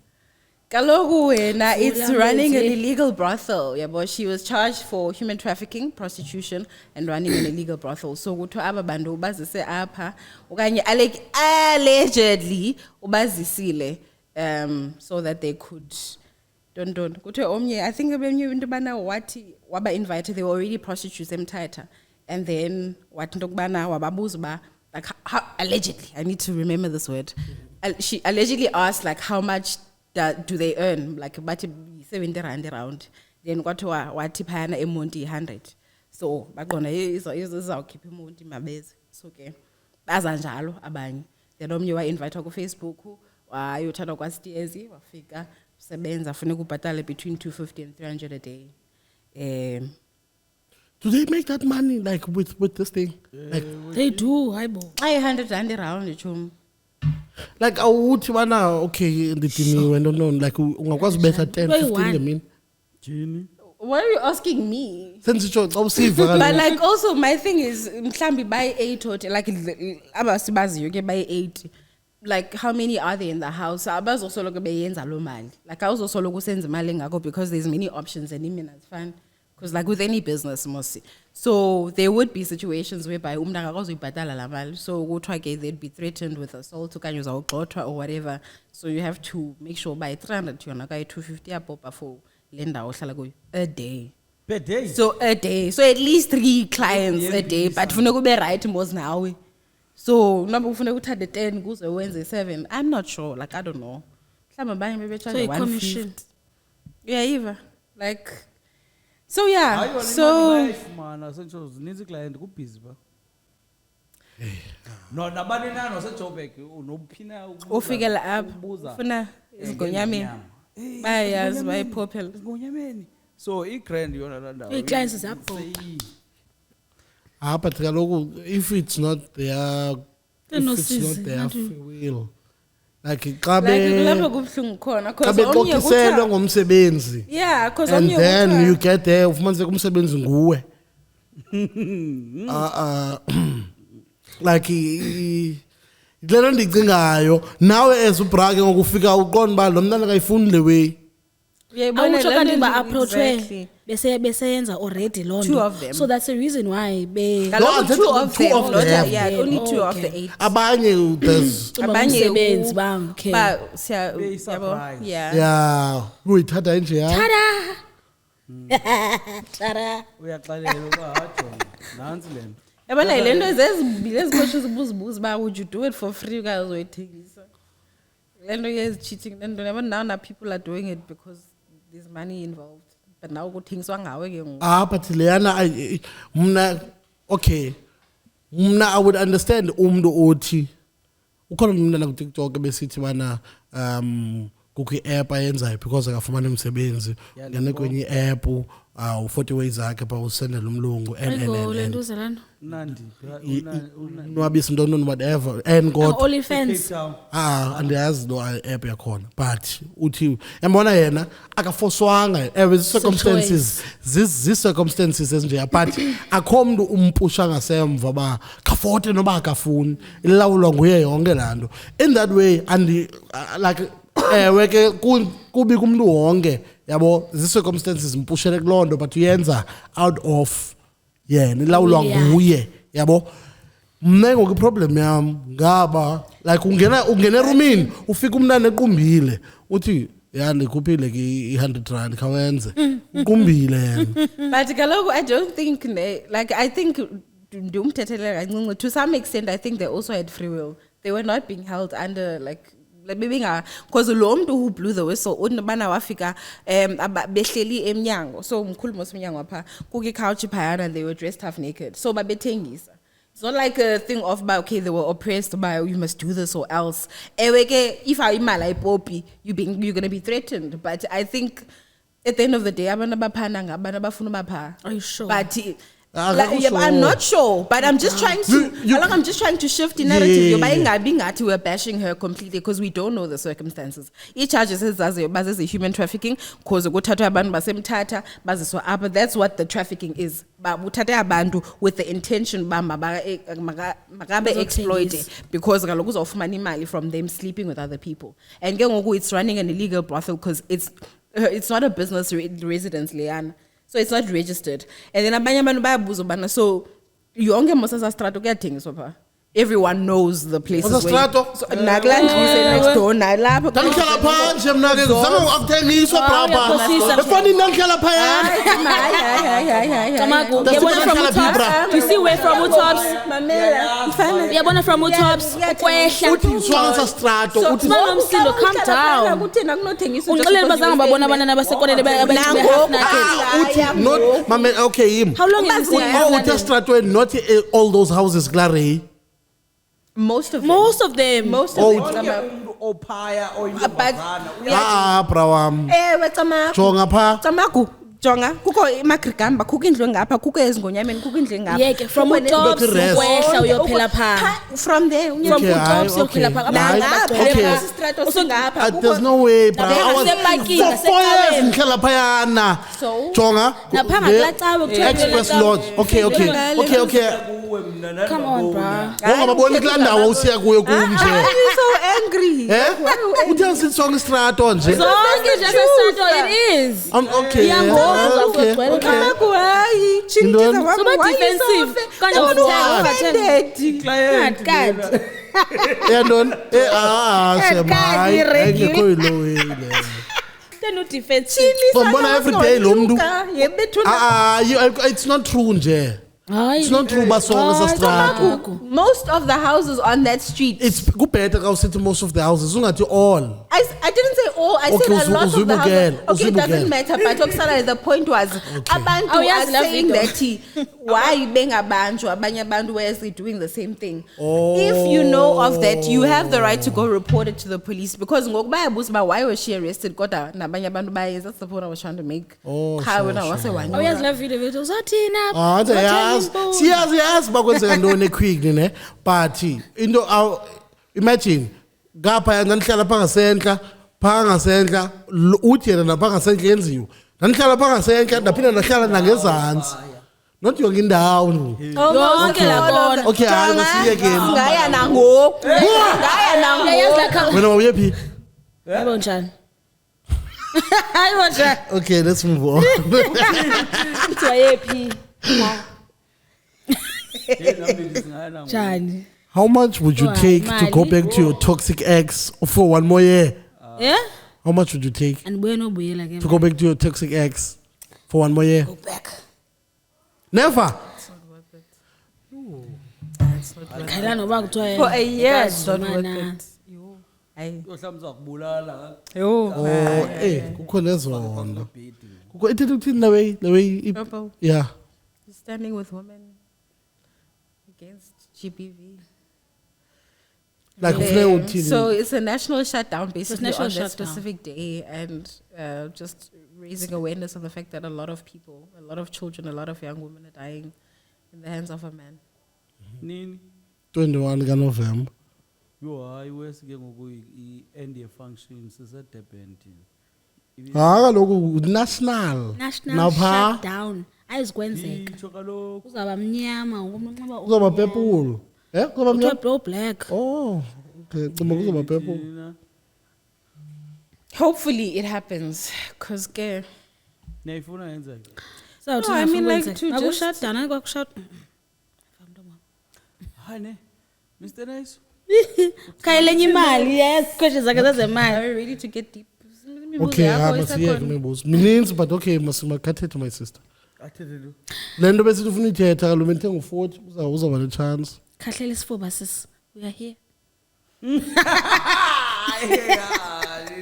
Kaloku wena, it's Vula running an mezi. illegal brothel. Yeah, but she was charged for human trafficking, prostitution, and running an illegal brothel. So kuthiwa aba bantu ubazise apha okanye allegedly ubazisile so that they could don't kuthiwa omnye I think abanye into bana wathi waba invited, they were already prostitutes eMthatha, and then wathi into kubana wababuza ba like how, allegedly, I need to remember this word. She allegedly asked like how much do they earn, like bathi 70 rand around, then kwathiwa wathi phayana eMonti 100. So baqonda izawukhipha iMonti mabeze. So ke baza njalo abanye, then omnye wa-invitwa kuFacebook wayothatha kwaStiezi wafika usebenza funeka ubhatale between 250 and 300 a day. Do they make that money like with this thing? Like They do, hayibo. 100 rand around chum. like awuthi bana okay ndidiniwe no like ungakwazi ubetha 10 15 ngemini. jini Why are you asking me? Sensitsho xa usiva But kaloku. like also my thing is mhlambi by 8 or like abasibaziyo ke by 8, like how many are there in the house? Abazosoloko beyenza lo mali. Like awuzosoloko usenza imali engako because there's many options and imina it's fine. Because like with any business mostly. So there would be situations whereby umntu akakwazi uyibhatala la mali. So kuthiwa ke they'd be threatened with assault okanye uzawugxothwa or whatever. So you have to make sure by 300 yona kayi 250 yapopha for le ndawo ohlala kuyo a day. per day So a day. So at least 3 clients a day. But funeka ube right mos nawe. So noba kufuneka uthathe 10 kuze wenze 7. I'm not sure. Like I don't know. Mhlawumbe abanye bebe So charge a commission. 150. Yeah, Eva. Like so yeah. hayi So mana sentsho zininzi client kubhizi ba no nabani na noseJoburg unophina ufikela apha ufuna izigonyameni. Bayazi bayiphophela. izigonyameni so igrand yona la ndawo Ii-clients ziyabhubha. But kaloku if it's not their if it's not their free will. Like xa kulapho kubuhlungu khona xa cause omnye bexoxiselwa kuthiwa ngomsebenzi yeah cause and omnye then kuthiwa- you get there ufumaniseka umsebenzi nguwe like lento ndicingayo nawe as ubrake ngokufika uqonda uba lo mntana kayifundi le way Uyayibona awutsho le kanti nto ba-approachwe exactly. beseyenza already loo Two nto of them. so that's the reason why Kaloku that's two the of two them, of not them. yeah, only two of Okay. the 8. abanye there's Abanye umsebenzi u- bangkhe ba siya Beyi-surprise. yabo yeah yeah uyithatha nje ya tada uyaxelela uba hajonga nantsi le nto yabona le nto zezibili ezikhosha uzibuzibuza uba would you do it for free ukaze uzoyithengisa le nto yezi-cheating le nto yabona now people are doing it because there's money involved but now kuthengiswa ngawe ke ngoku but leyana mna okay mna I would understand umuntu othi ukhona umntana ku-TikTok besithi bana kukho i-app ayenzayo because akafumana umsebenzi ngene kwenye i-app u-40 ways zakhe pha usendela umlungu ayiko le nto uzelana unandi nwabisa ntoni whatever and god OnlyFans andiyazi no app yakhona but uthi yambona yena akafoswanga ewe circumstances zi-circumstances ezinjeya but akho mntu umpusha ngasemva ba kafote noba akafuni ilawulwa nguye yonke laa nto in that way like ewe ke kubi kumntu wonke yabo zi-circumstances mpushele kuloo nto but uyenza out of yena ilawulwa nguye yabo mna ngoku iproblem yam ngaba like ungena erumini ufika umntana equmbile uthi ya ndikhuphile ke i-100 rand khawenze uqumbile yena but kaloku I don't think like I think ndimthethelela kancinci to some extent I think they also had free will they were not being held under like because lo mntu who blew the whistle unibana wafika behleli emnyango so umkhulu mosemnyango apha kuki couch phayana they were dressed half naked so babethengisa it's not like a thing of okay they were oppressed by you must do this or else ewe ke if imali ayipopi you're going to be threatened but I think at the end of the day abantu abaphana ngabantu abafuna ubapha Are you sure? but Akakho yeah, but I'm sure. not sure, but I'm just trying to. I'm just trying to shift the narrative. Yeah. We're bashing her completely because we don't know the circumstances. Each charges is as a human trafficking. Cause ukuthatha abantu basemthatha baziswa apha. That's what the trafficking is. But uthatha abantu with the intention magabe exploited because kaloku uzofumana imali from them sleeping with other people. And ke ngoku it's running an illegal brothel because it's not a business residence, Leanne. So it's not registered. And then abanye abantu bayabuza bana so yonke mosasa strato kuyathengiswa pha. Everyone knows the places Mosa strato? So nakulandlu next door nalapha. ndandihlala phanje mna ke zange akuthengiswa brapha uyaphosisa. efani nandihlala phayana Kamaku, That's uyabona the from Kala Bibra. utops you see where from utops Mamela. Mfana. uyabona from utops ukwehla uthi swangisa strato uthi Mama Msindo, calm down. Kuthena kunothengiswa. ungixelele bazange babona abantwana basekonele be-half naked uthi not mame okay him how long is uthi it estratweni not all those houses kulare Most of them. most of them Most Oh, of them. umntu ophaya oyintombazana bra wam Ewe Camaku. jonga pha Camaku. Jonga kukho imagrigamba kukho indlu ngapha kukho ezingonyameni kukho indlu ngapha. yeke from Kukho ne- utops Look, rest. ukwehla uyophela pha From there from Okay, utops hayi, uyophela okay. pha Hayi, Abagcwele okay. pha. Strato singapha. there's no way bra Nabe I was ngasepakini, for 4 years nasecaweni. ngihlala phayana So? jonga Napha le- ngakulaa cawe, Express Lodge okay kuwe mna come on bra ungababoni kulaa ndawo usiya kuyo Why kunje are you so angry? uthi asitsonga istrato nje zonke nje sesato it is okay Iyangoza, okay kugcwele okay Camaku hayi Intoni? chintiza wami So ba why you so defensive? offended? Kanye Wona ufuthenga, offended. God. yantoni shem hayi irregular. engekho yilo way leyo then udefensive Chilisa Ngibona kama everyday lo mntu. unyuka, yebethuna- it's not true nje hayi it's not true basonga Hayi, sastrato Camaku. Most of the houses on that street. it's kubhetha xa usithi most of the houses ungathi all I didn't say all. I Okay, said a lot of the houses. uzibukele, Okay, it doesn't uzibukele. matter. But Oksana, the point was, abantu Oh, are yes, love saying video. that why bengabantu, abanye abantu where is they doing the same thing? If you know of that, you have the right to go report it to the police because ngokuba yabuza why was she arrested? Kodwa nabanye abantu bayenza. That's the point I was trying to make. Oh, Cha, sure, wena wase sure. wanyona. Uyazi la video bethu uzothina. Ah, siyazi bakwenzeka ntoni eQuickly ne but into imagine ngapha nanihlala phangasentla uthi yena naphangasentla yenziwe nanihlala phangasentla naphinda nahlala nangezantsi not yonke indawo Yonke la khona. okay hayi masiyekeni Ngaya nangoku. Ngaya nangoku. Uyazi la khona. wena uye phi Hayibo njani? Hayibo njani? okay let's move on Kuthiwa yephi? Njani? Njani? how much would you Oh, take to go imali. back to your toxic ex for one more year Yeah? how much would you take Andibuye nobuyela ke. to go back to your toxic ex for one more year Go back. never Khayela noba kuthiwa For a year, ikazi it's not worth mana. it. Yo. Ayi. Yohlala uzakubulala. Yo. kukho nezona kukho ithi ukuthini the way Purple. yeah Standing with women against GBV. like Yeah. kufuneka uthini So it's a national shutdown basically national on that shutdown. specific day and just raising awareness of the fact that a lot of people, a lot of children, a lot of young women are dying in the hands of a man. Nini? 21 kaNovember Yo hayi wesike ngoku i-end ye-function sisedurban thina. kaloku national National napha shutdown. Ayizikwenzeka. Itsho kaloku. Uzaba mnyama ngokunxiba kuzoba purple kuzoba Kuthiwa mnyama blow black. oh okay cima kuzoba purple Thina. Hopefully it happens because Niyayifuna yenzeke. So No, I mean, like, to Aku just- shutdown aku shut. Hayi ne. Mr Nice. Khayelenye imali yes question zakhe are zezemali. we ready to get deep? okay masiyeke imibuzo mininzi but okay masimakathethe my sister Athethe lo. le nto besithi ufuna uyithetha kaloku bendithe ngu-40 uzawuba ne-chance Khahlela isifuba sis. We are here.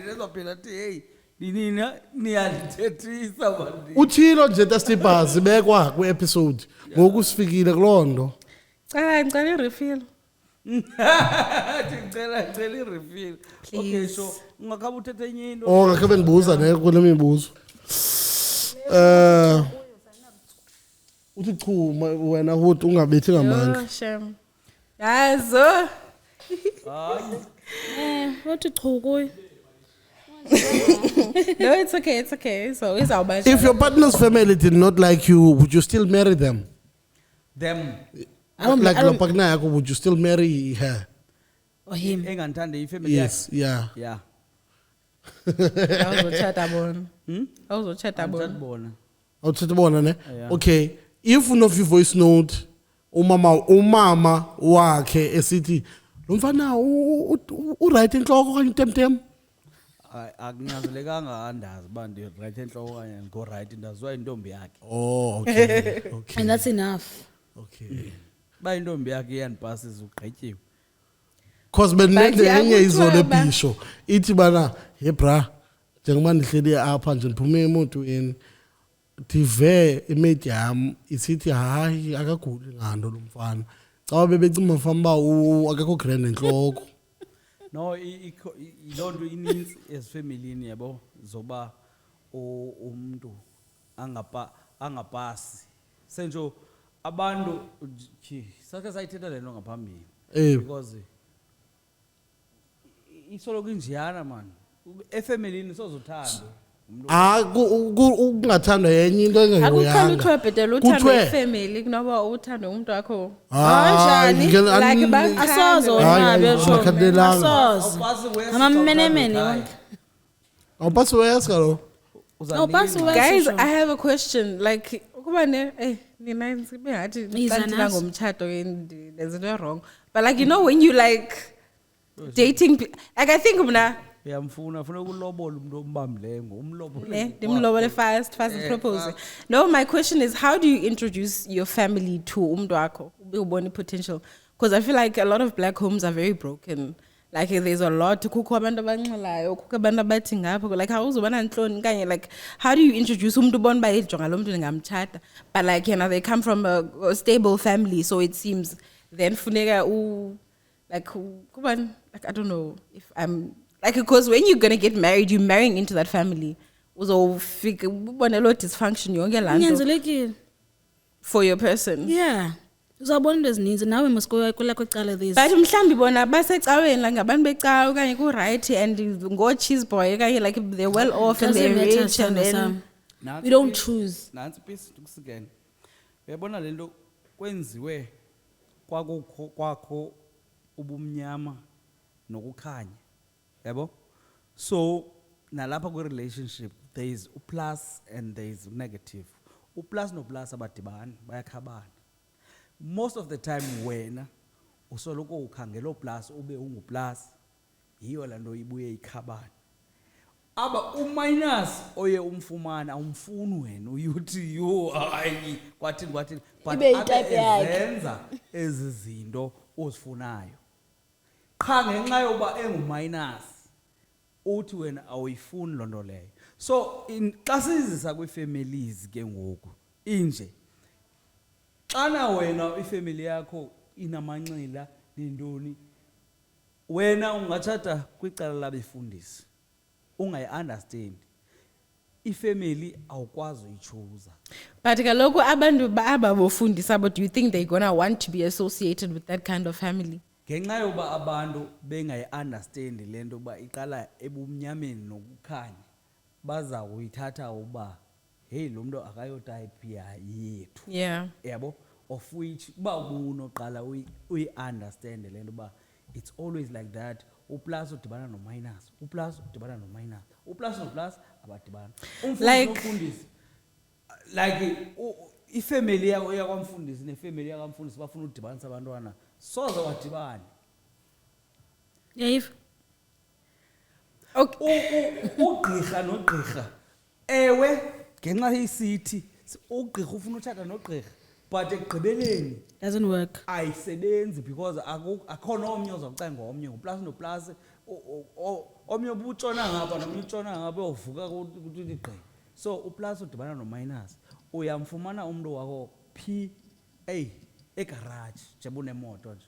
Ndizophela thi hey ninina niyalithethisa manje. uthilo nje tastibas zibekwa kwi-episode ngoku sifikile kuloo nto Ngicela refill. Ndicela i-refill. Okay Please. so ungakhabe uthethe enye into. ngakhe bendibuza ne kule mibuzo uthi chu wena huti ungabethi ngamandla Oh, shame. Yazo. Wathi chu kuyo. No, it's okay. It's okay. So it's our budget. if your partner's family did not like you would you still marry them Them like your partner yakho would you still marry her Or him. engandithande ifamily yes yeah yeah. Awuzochata bona. Awuzochata bona. Ngiyabona. awuthethe bona ne Yeah. okay if unof voice note umama wakhe esithi lo mfana uright enhloko okanye utemtem Akunyanzelekanga andazi uba ndi-right entloko okanye ngo-right ndaziwa intombi yakhe. oh okay okay And that's enough. okay Uba intombi yakhe iyandipasisa ugqityiwe. cause But benenye enye akuthiwa izolo ba- ebhisho ithi bana he bra njengoba ndihleli apha nje ndiphume emotweni ndive imate yam isithi hayi akaguli ngando lo mfana xa bebecima mfana uba akekho grand entloko No yiloo nto inintsi ezifemelini yabo zoba umntu angapasi. Sentsho abantu sakhe sayithetha le nto ngaphambili. Because isoloko injiyana man. Efemelini sozothanda. ukungathandwa yenye into Akukhona engahoyanga kuthiwa bhetele uthando Kuthiwe- ifamily kunoba uthando umuntu wakho. Hayi, ngeke- Like ani- Asoze Hayi, wona hayi, besho. akakhathalelanga. Asoze. Amamenemene wonke. awupasi wes kaloku Awupasi wes. Guys, Sure. I have a question. Like, ukuba ne, nina ngibe ngathi Yiza kanti nazo. ngomtshato there's no wrong. But like, you know, when you like dating, like I think mna Uyamfuna funa ukulobola umuntu ombambileyo ngomlobole. dimlobole fast proposing. No, my question is, how do you introduce your family to umuntu wakho? Ubone potential. Because I feel like a lot of black homes are very broken. Like there's a lot to kukho abantu abanxelayo, kukho abantu abathi ngapha, like awuzobana nhloni kanye, like how do you introduce umuntu ubona ba ijonga lo muntu ngamthatha, but like they come from a stable family, so it seems then funeka like kubani, like I don't know if I'm like, because when you're gonna get married, you're marrying into that family. Uzofika ubone lo dysfunction yonke la nto Kunyanzelekile. for your person. Yeah. Uzabona into ezininzi nawe must-go kwelakho icala this. But mhlambi bona basecaweni la ngabantu becawa okanye ku right and ngo cheese boy okanye like they're well off and they're Doesn't matter, rich and Sithando then sam. We don't choose. Nansi pisi ukusikene. Uyabona lento kwenziwe kwakho ubumnyama nokukhanya. Yabo? So nalapha kwi relationship there is a plus and there is negative. Plus no plus abadibani bayakhabana. Most of the time wena usoloko ukhangela plus ube ungu plus yiyo la nto ibuye ikhabana. Aba uminus oye umfumana umfuni wena uyuthi yo hayi kwathini but Ibe itype yakhe. abenza ezi zinto ozifunayo. Qha ngenxa yoba enguminus uthi wena awuyifuni lonto leyo. So xa sizisa kwi-families ke ngoku inje xana wena ifamily yakho inamanxila nentoni wena ungathatha kwicala labefundisi ungayi-understand ifamily awukwazi uyichuza. but kaloku abantu ababofundisa, but do you think they're gonna want to be associated with that kind of family? Ngenxa yoba abantu bengayi-understand le nto uba iqala ebumnyameni nokukhanya baza kuyithatha uba hey lo mntu akayotype yethu. Yeah. Yabo, of which uba ubunoqala uyi-understand le nto uba it's always like that. Uplus udibana no-minus, uplus udibana no-minus, uplus no-plus abadibana. Umfundisi like ifamily yakwamfundisi nefamily yakwamfundisi bafuna udibanisa abantwana soze wadibana. Yeah, Ugqirha nogqirha ewe ngenxa isithi ugqirha ufuna uthatha nogqirha but ekugqibeleni doesn't work. ayisebenzi because akhona omnye ozakuca ngomnye plus no plus omnye ubutshona ngapha nomnye utshona ngapha uvuka kuthi gqi. So uplus udibana no minus uyamfumana umuntu wakho P egarage njengoba unemoto nje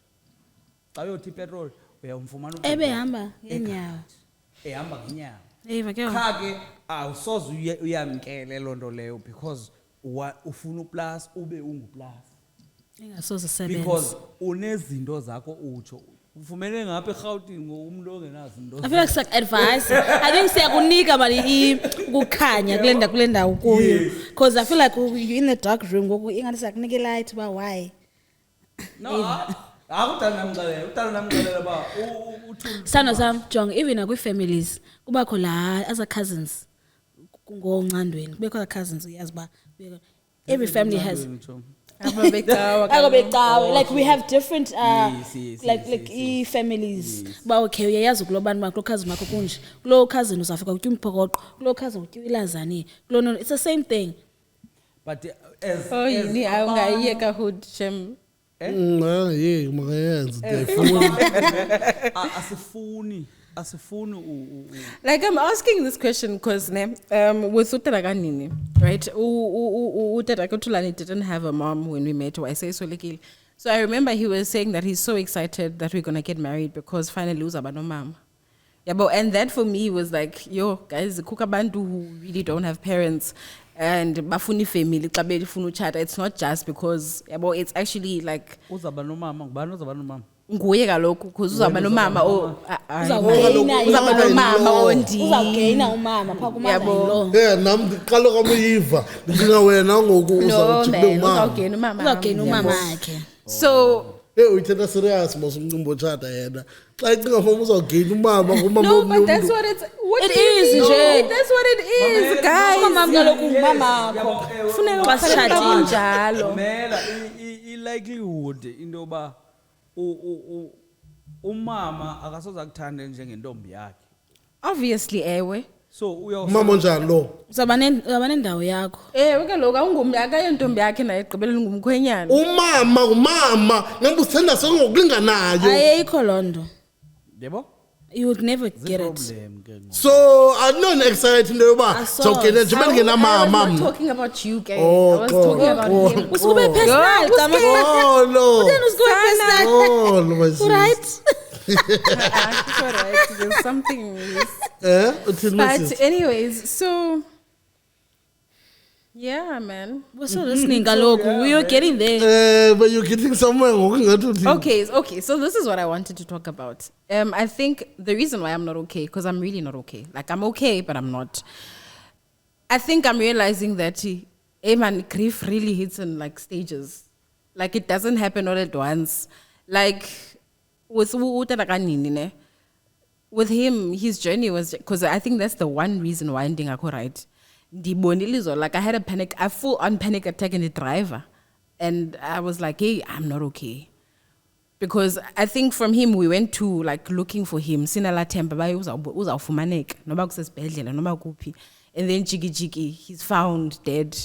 xa uyothi ipetrol uyamfumana Ebehamba ngenyawo. ehamba ngenyawo. Eva ke. Cha ke awusoze uyamkele lonto leyo because ufuna uplus ube ungu plus. Ingasoze sebenza. Because unezinto zakho utsho ufumene ngapha eGauteng ngomuntu ongenazo into. I feel like siyak advice. I think siyakunika mali ukukhanya kule ndawo kuyo. Because I feel like you in the dark room ngoku ingathi siyakunika light ba why. No, akudala namxelela ba uthuli. Sithando sam jonga even akwi families kubakho la as a cousins ngoncandweni kubekho the cousins uyazi ba every family has like we have different Yes, like families ba okay uyayazi kulo bantu bakho cousin makho kunje kulo cousin uzafika utya umphokoqo kulo cousin utya ilazani kulo no it's the same thing. But as yini awungayiyeka hood shem. Yeah, makayenza asifuni Like I'm asking this question because with Utaraganini, right? Utaragatulani didn't have a mom when we met. I say so like. So I remember he was saying that he's so excited that we're gonna get married because finally uzaba no mom. Yeah, but and that for me was like, yo guys, kukabantu who really don't have parents and bafuni family xa befuna uchata. It's not just because it's actually like uzaba nomama ngubani uzaba nomama nguye kaloku because uzaba nomama uzawugayina nomama ondi uzawugayina umama pha kumama yeah nam ndiqala kwamuyiva ndicinga wena ngoku uzawugayina umama uzawugayina umama wakhe. So uyithetha serious mos umncimbi otshata yena xa icinga foma uzawugayina umama kumama no, but that's what it's that's what it is guys. Umama kaloku ngumama wakho funeka basithathe njalo mela i-likelihood into yoba umama akasoze akuthande njengentombi yakhe obviously ewe. So umama onjani lo uzaba nendawo yakho kaloku akayontombi yakhe naye egqibelela ngumkhwenyana. umama ngumama ngembe usithanda songokulinganayo ayikho loo nto yebo You would never get it. Problem ke ngoku. So excited into yoba I saw. jokela nje I was bengenamama. not talking about you, guys. Oh, I was God. talking about Oh. him. Usube personal, Tama. Oh no. Then usube personal. Oh no. Right? It's all right. There's something. Uthini But message? anyways, so yeah, man. We're so listening, Galoku. We are getting there. But you're getting somewhere ngokungathi uthini? Okay. So this is what I wanted to talk about. I think the reason why I'm not okay, because I'm really not okay. Like I'm okay, but I'm not. I think I'm realizing that man, grief really hits in like stages. Like it doesn't happen all at once. Like with him, his journey was because I think that's the one reason why ending ako right. Like I had a full on panic attack in the driver, and I was like, hey, I'm not okay. Because I think from him we went to like looking for him. Sinala temba uzawufumaneka noba kusesibhedlela noba kuphi. And then Jiggy he's found dead.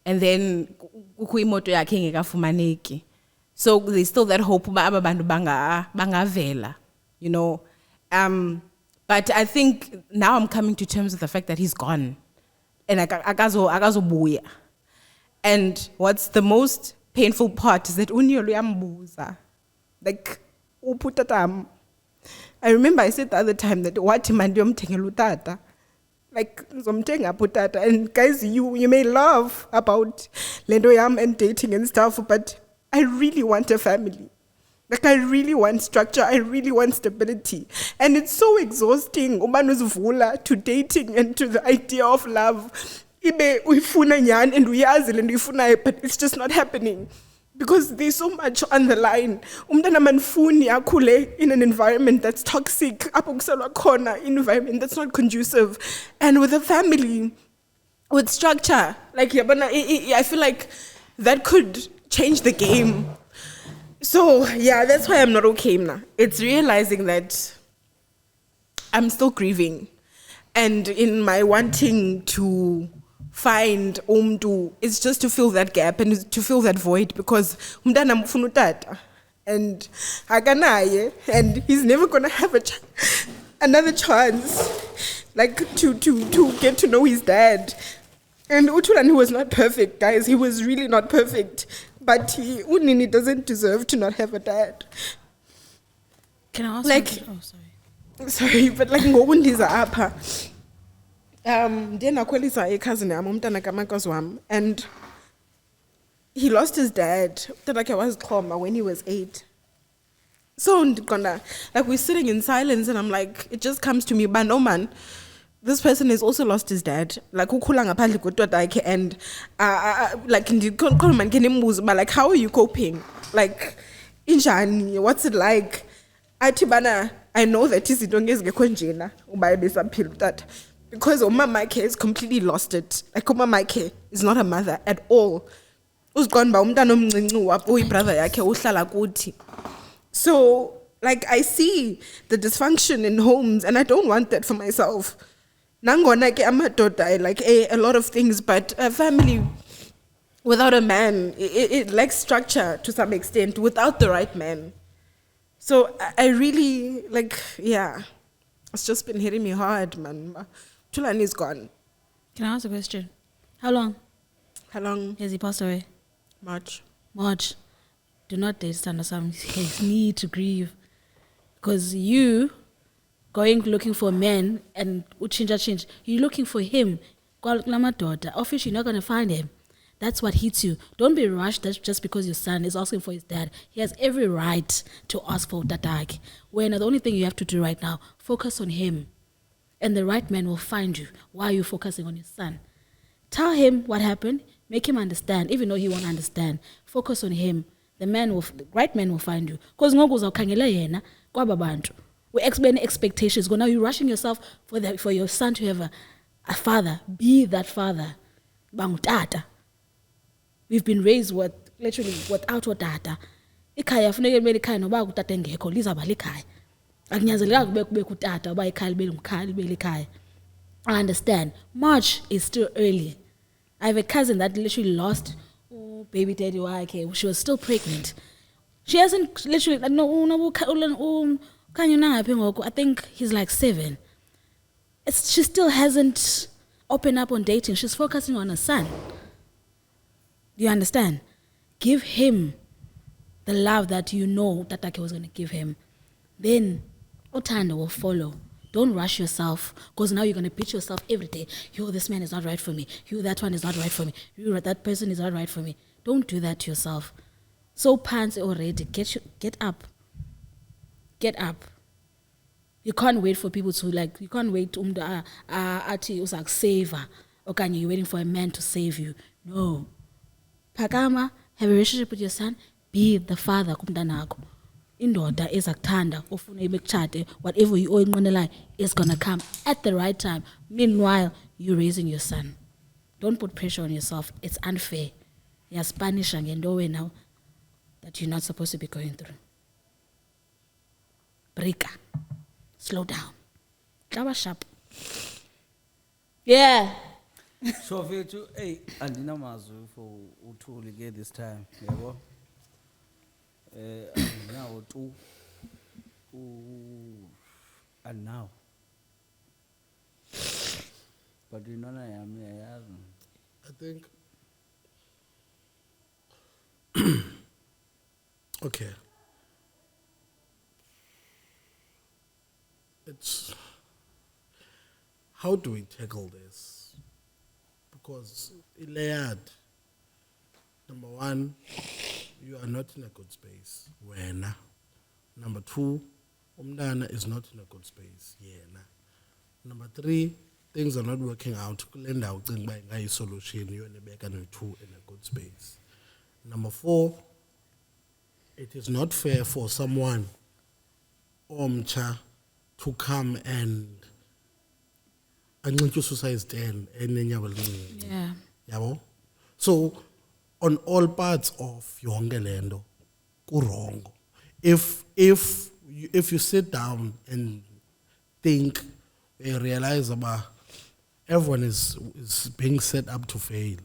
And then kukho imoto yakhe engekafumaneki. So there's still that hope uba aba bantu bangavela, you know. But I think now I'm coming to terms with the fact that he's gone. And akazobuya. And what's the most painful part is that unyolo yambuza. Like uputatam. I remember I said the other time that what mandi yomthengela utata. Like zomthenga putata. And guys, you may laugh about lento yam and dating and stuff, but I really want a family. Like I really want structure, I really want stability. And it's so exhausting to dating and to the idea of love. Ibe uyifuna nyani and uyazi le nto uyifunayo, but it's just not happening. Because there's so much on the line. Umntana manfuni akhule in an environment that's toxic, apho kuselwa khona, environment that's not conducive. And with a family, with structure, like I feel like that could change the game. So, yeah, that's why I'm not okay now. It's realizing that I'm still grieving. And in my wanting to find umntu, it's just to fill that gap and to fill that void because umntana mfuna utata. And akanaye, and he's never going to have another chance, like to get to know his dad. And Utulani was not perfect, guys. He was really not perfect. But Unini doesn't deserve to not have a dad. Can I ask Like- you? Oh, sorry. Sorry, but like ngokundiza apha. Ndiye nakhwelisa cousin yam umntana kamakhosi wam, and he lost his dad. Utatake wazixhoma when he was 8. So ndiqonda, like we're sitting in silence, and I'm like, it just comes to me, but no man. This person has also lost his dad. Like ukhula ngaphandle kotata and like ndikhona ke nimbuza but like how are you coping? Like injani? What's it like? Athi bana I know that izinto ngezingekho njena uba besaphila utata because umama wakhe has completely lost it. Like umama wakhe is not a mother at all. Uziqonda ba umntana omncinci uyibrother yakhe uhlala kuthi. So like I see the dysfunction in homes and I don't want that for myself. Nangona ke amadoda like a lot of things, but a family without a man, it lacks structure to some extent without the right man. So I really like, yeah, it's just been hitting me hard, man. Tulani is gone. Can I ask a question? How long How long? has he passed away? March. March. Do not date Sandra Sam. You need to grieve. Because you going looking for men and change. You're looking for him. Daughter. Officially, you're not going to find him. That's what hits you. Don't be rushed just because your son is asking for his dad. He has every right to ask for dadag. When the only thing you have to do right now, focus on him. And the right man will find you. Why are you focusing on your son? Tell him what happened. Make him understand, even though he won't understand. Focus on him. The right man will find you. Because we're explaining expectations. Now you're rushing yourself for your son to have a father. Be that father. Bangutata. We've been raised literally without utata. Ikhaya funeke libe likhaya noba utata engekho lizaba likhaya. Akunyanzelekanga kube kutata uba ikhaya libe likhaya libe likhaya. I understand. March is still early. I have a cousin that literally lost baby daddy wakhe. She was still pregnant. She hasn't literally Kanye nangaphi ngoku, I think he's like 7. She still hasn't opened up on dating. She's focusing on her son. Do you understand? Give him the love that you know that Take was going to give him. Then Otanda will follow. Don't rush yourself, because now you're going to beat yourself every day. Yo, this man is not right for me. You, that one is not right for me. You, that person is not right for me. Don't do that to yourself. So pants already. Get up. Get up. You can't wait for people to like. You can't wait ati usak saver. Okay, you're waiting for a man to save you. No. Phakama, have a relationship with your son. Be the father kumntanakho. Indoda ezakuthanda ofuna ibekutshate, whatever you oyinqwenelayo is gonna come at the right time. Meanwhile, you're raising your son. Don't put pressure on yourself. It's unfair. You're Spanish ngento wena that you're not supposed to be going through. Brika. Slow down. Jawa sharp. Yeah. So fethu, hey, andinamazwi for uThuli ke this time, yabo. Now tu and now. But you know I am I think okay. It's how do we tackle this? Because Ilead, number one, you are not in a good space. Wena. Number two, umntana is not in a good space. Yena. Number three, things are not working out. Kulenda ucinga uba ingayisolution yonebeka no-2 in a good space. Number four, it is not fair for someone omcha to come and anxious suicide stand and Yeah. yabo. So on all parts of yonke lendo kurong. If you sit down and think and realize about everyone is being set up to fail.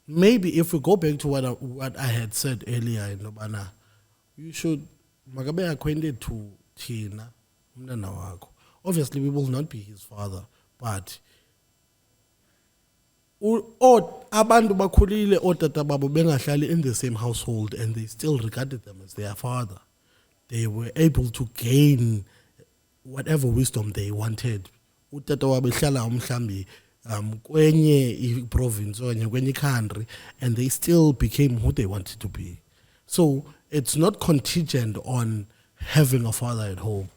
Maybe if we go back to what I had said earlier in Lobana, you should makabe acquainted to Tina, umntana wakho. Obviously, we will not be his father, but abantu bakhulile otata babo bengahlali in the same household and they still regarded them as their father. They were able to gain whatever wisdom they wanted. Utata wabo ehlala umhlambi kwenye province or kwenye country, and they still became who they wanted to be. So it's not contingent on having a father at home.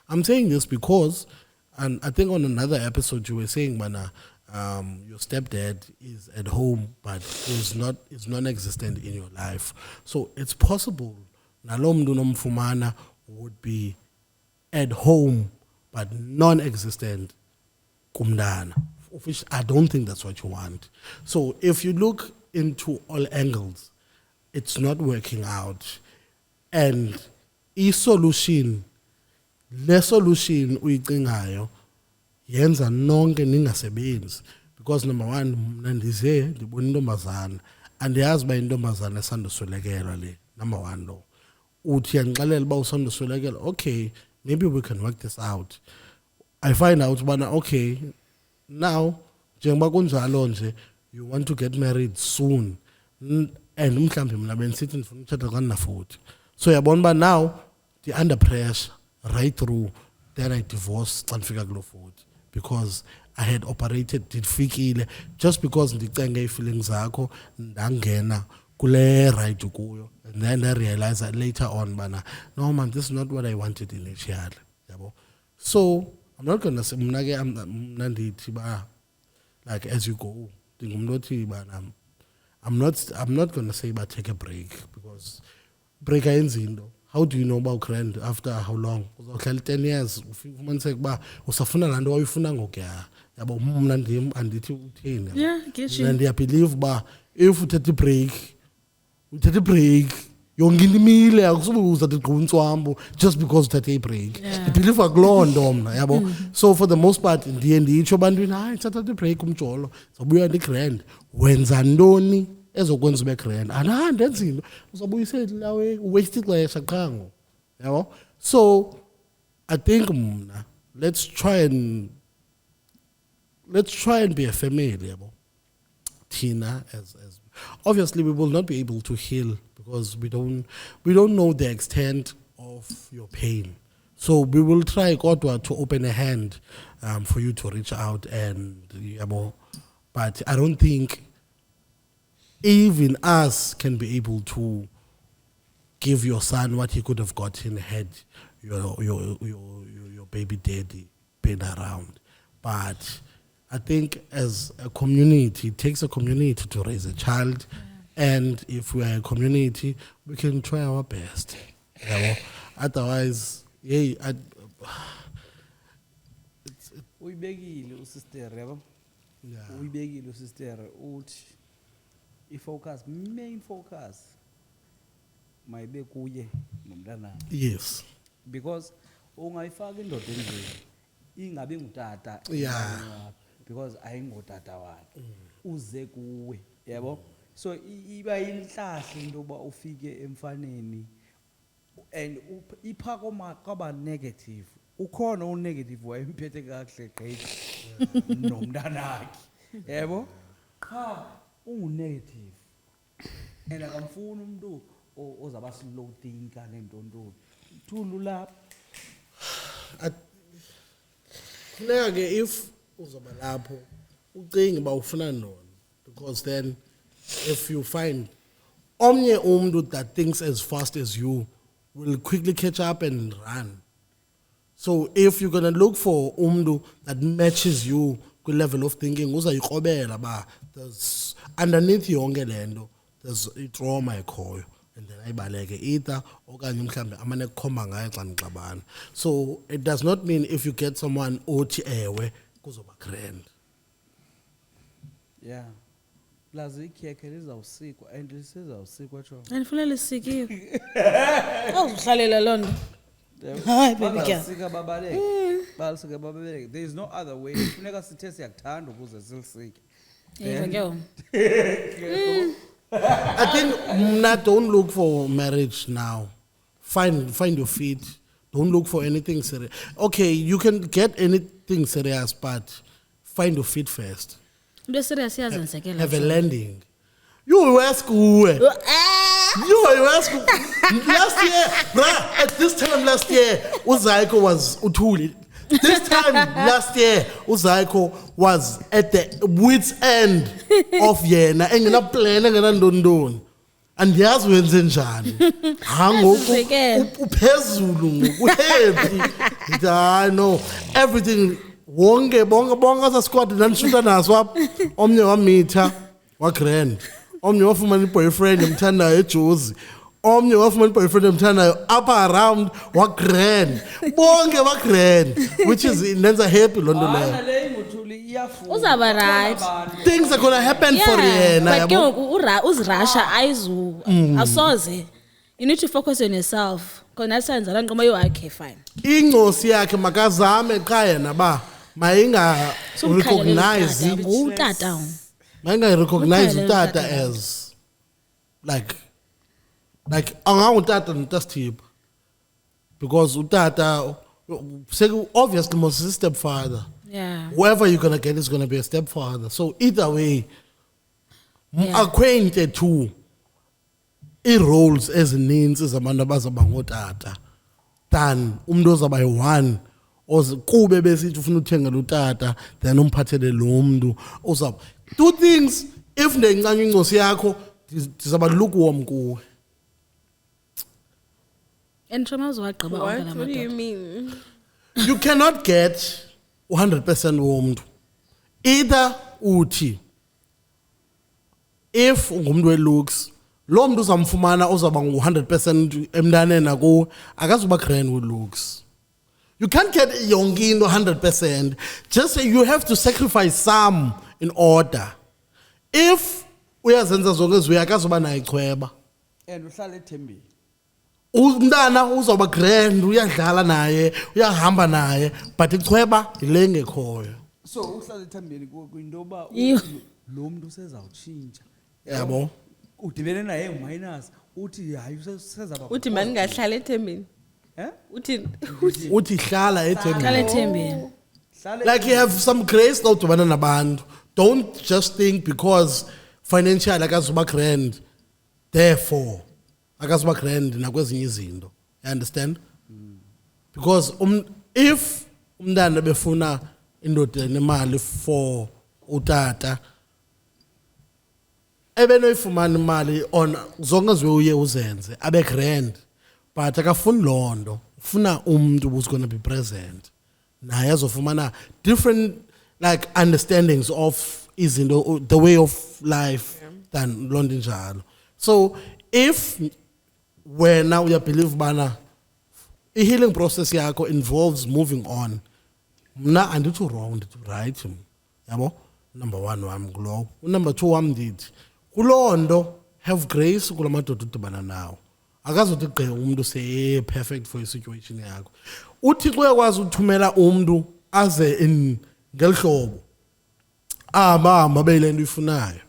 I'm saying this because, and I think on another episode you were saying, Mana, your stepdad is at home but is non-existent in your life. So it's possible nalo mntu nomfumana would be at home but non-existent kumntana, of which I don't think that's what you want. So if you look into all angles, it's not working out. And le solution uyicingayo yenza nonke ningasebenzi, because number one, mna ndize ndibona intombazana andiyazi uba intombazana esandoswelekelwa le. Number one lo uthi yandixelela uba usandoswelekelwa, okay, maybe we can work this out. I find out ubana okay, now njengoba kunjalo nje you want to get married soon, and mhlawumbi mna bendisithi ndifuna ukutshata xa ndina-40. So yabona uba now under pressure right through, then I divorced xa ndifika kulo 40 because I had operated ndifikile just because ndicenge ii-feelings zakho ndangena kule right kuyo, and then I realized that later on bana no man, this is not what I wanted initially, yabo. So I'm not gonna say mna ke mna ndithi ba like as you go ndingumntu othi bana I'm not gonna say but take a break, because break ayenzi into. How do you know about grand after how long? Uzohlala 10 years ufumaniseke uba usafuna laa nto wayifuna ngokuya, yabo. Mna ndim andithi utheni. Yeah, get you. And I believe uba if uthethe break yonke into imile, akusuba uzathe gquntswambo just because uthathe i-break. Yeah. Ndibhiliva kuloo nto mna, yabo. So for the most part ndiye nditsho ebantwini hayi sathathe i-break umjolo zawubuya ndi-grand. Wenza ntoni ezokwenza ube grand? Ndenza into uzawubuyisela lawe uwaste ixesha qha ngoku, yabo. So I think mna, let's try and be a family. Yabo. Tina, as obviously we will not be able to heal because we don't know the extent of your pain. So we will try Kodwa to open a hand for you to reach out and but I don't think even us can be able to give your son what he could have gotten had your baby daddy been around. But I think as a community, it takes a community to raise a child. And if we are a community, we can try our best. Otherwise, uyibekile usister yabo. Uyibekile usister uthi main focus mayibe kuye nomntana. Yes. Because ungayifaka indoda endlini ingabe ngutata because ayingotata wakhe uze kuwe yabo. So iba inhlahle into ba ufike emfaneni and iphako makaba negative ukhona unegative wayemphethe kahle gqithi nomntanakhe yebo cha ungunegative and akamfuni umuntu ozaba slow thinker nentontoni thulu lapha Funeka if uzoba lapho ucinge ba ufuna nona because then if you find omnye umuntu that thinks as fast as you will quickly catch up and run. So if you're going to look for umuntu that matches you with level of thinking uzayikrobela ba there's underneath yonke lento there's a trauma ekhoyo and then ayibaleke either okanye mhlambe amane kukhomba ngaye xa nixabana. So it does not mean if you get someone othi ewe kuzoba grand. Yeah. Plus ikhekhe lizawusikwa and lisizawusikwa tsho. Andifuna lisikiwe. Awuhlalela lonto. Hayi baby girl. Basika babaleke. Basika babaleke. There is no other way. Funeka sithe siyakuthanda ukuze silisike. Yeah. I think don't look for marriage now. Find your feet. Don't look for anything serious. Okay, you can get anything serious, but find your feet first. Into serious iyazensekela. Have a landing. You were school. You were school. Last year, bruh, at this time last year, Uzaiko was utuli. This time last year, Uzaiko was at the wit's end of yena engena plan engena ndondoni. And yazi wenze njani. Hango uphezulu ngokuhappy. I know everything wonke bonke asa squad nanishuta naso apha. Omnye wamitha wa grand. Omnye wafumana boyfriend emthandayo eJozi. Omnye wafumana boyfriend emthandayo up around wa grand. Bonke wa grand, which is inenza happy lonto leyo. Uzaba right. Things are going to happen for yena yabo. Uzirasha ayizu asoze. You need to focus on yourself. Khona senza la nqoma okay fine. Ingosi yakhe makazame xa yena ba mayinga recognize utata. Mayinga recognize utata as like angawutata notastip because utata obviously most is a stepfather. Yeah. Whoever you're gonna get is gonna be a stepfather. So either way, acquainted to i-roles ezininzi zabantu abazaba ngotata than umuntu ozaba yi-one kube besithi ufuna uthengela utata then umphathele lo muntu ozaba two things. If ndencanye incosi yakho ndizaba lukewarm kuwe. And what do you mean? You cannot get 100% womuntu. Either uthi if ngumuntu we-looks lo muntu uzamfumana uzaba ngu-100% emntaneni akuwo akazuba grand with looks. You can't get yonke into 100%. Just you have to sacrifice some in order. If uyazenza zonke eziwe akazuba nayo ichweba and uhlala ethembeni. Umntana uzawuba grand uyadlala naye uyahamba naye but ichweba ile engekhoyo. So uhlala ethembeni kwinto ba lo muntu usezawutshintsha. Yabo. Udibene naye minus uthi hayi usezaba Uthi mani ngahlala ethembeni. Uthini? uthi hlala ethembeni. Hlala ethembeni. Like you have some grace now to nabantu. Don't just think because financial akazuba grand, therefore akazuba grand nakwezinye izinto. You understand? Because if umntana befuna indoda nemali for utata, ebenoyifumana imali on zonke ziwe uye uzenze abe grand, but akafuni londo, ufuna umuntu who's going to be present. Naye azofumana different like understandings of izinto, the way of life than lonto njalo. So if wena uyabelieve bana i-healing process yakho involves moving on, mna andithi wrong, ndithi right, yabo. Number 1 wami kulowo. Number 2 wami ndithi kuloo nto have grace kula madoda udibana nawo. Akazothi gqi umuntu se perfect for i-situation yakho. Uthixo uyakwazi ukuthumela umuntu aze ngelihlobo ahamba beyile nto ifunayo,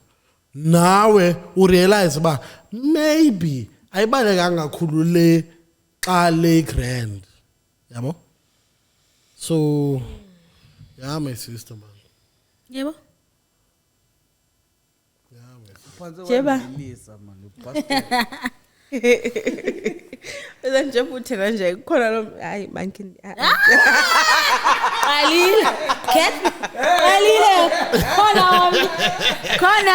nawe urealize ba maybe ayibalekanga kakhulu le xa le grand, yabo. So yeah, my sister, man. Yebo. Jeba. Man. Then nje uthena nje khona lo hayi banking. Qalile. Qalile. Khona.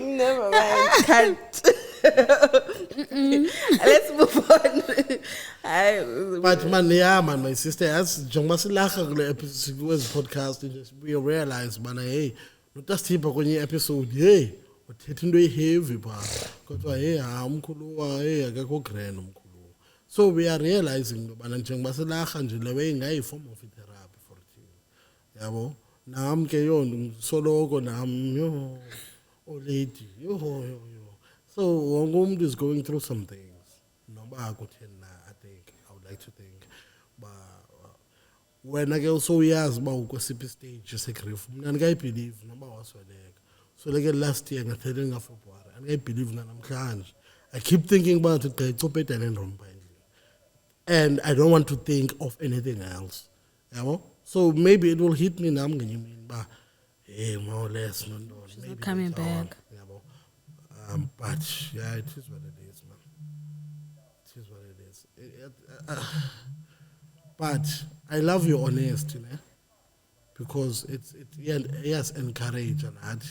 Never mind. Can't. Let's move on. But man, yeah, man, my sister, as njengoba silaha kule episode kwezi podcast, we realize man, hey, notasipha kwenye episode, hey, uthetha into heavy pha. Kodwa hey, umkhulu hey akekho grand umkhulu. So we are realizing bana njengoba silaha nje lewe ingayi form of therapy for you. Yabo? Nami ke yona soloko nami yo lady yo. So wonke umuntu is going through some things. Noba akuthena, I think I would like to think, but when I get so years about ukwesiphi stage segrief, mina ngayibelieve noba wasweleka. So like last year ngathele ngaFebruary, and I believe namhlanje. I keep thinking about it, and I don't want to think of anything else. Yabo? So maybe it will hit me now ngenye imini ba hey more or less no maybe coming back. Yabo? But yeah, it is what it is, man. It is what it is. But I love your honesty, né? Because it yes, encourage and add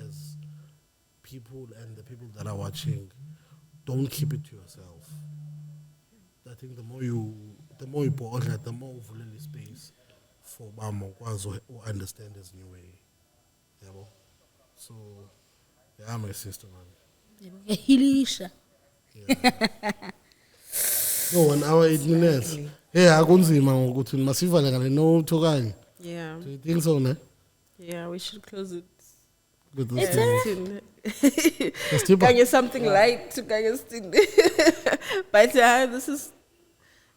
as people and the people that are watching. Don't keep it to yourself. I think the more you bottle, the more you fill space for Mama to understand this new way. Yeah, so yeah, my sister, man. Hilisha. No, 1 hour 8 minutes. Hey, akunzima ngokuthi masivale ngale note okanye. Yeah. Do you think so, ne? Yeah, we should close it. With this Kanye something light to Kanye still. But this is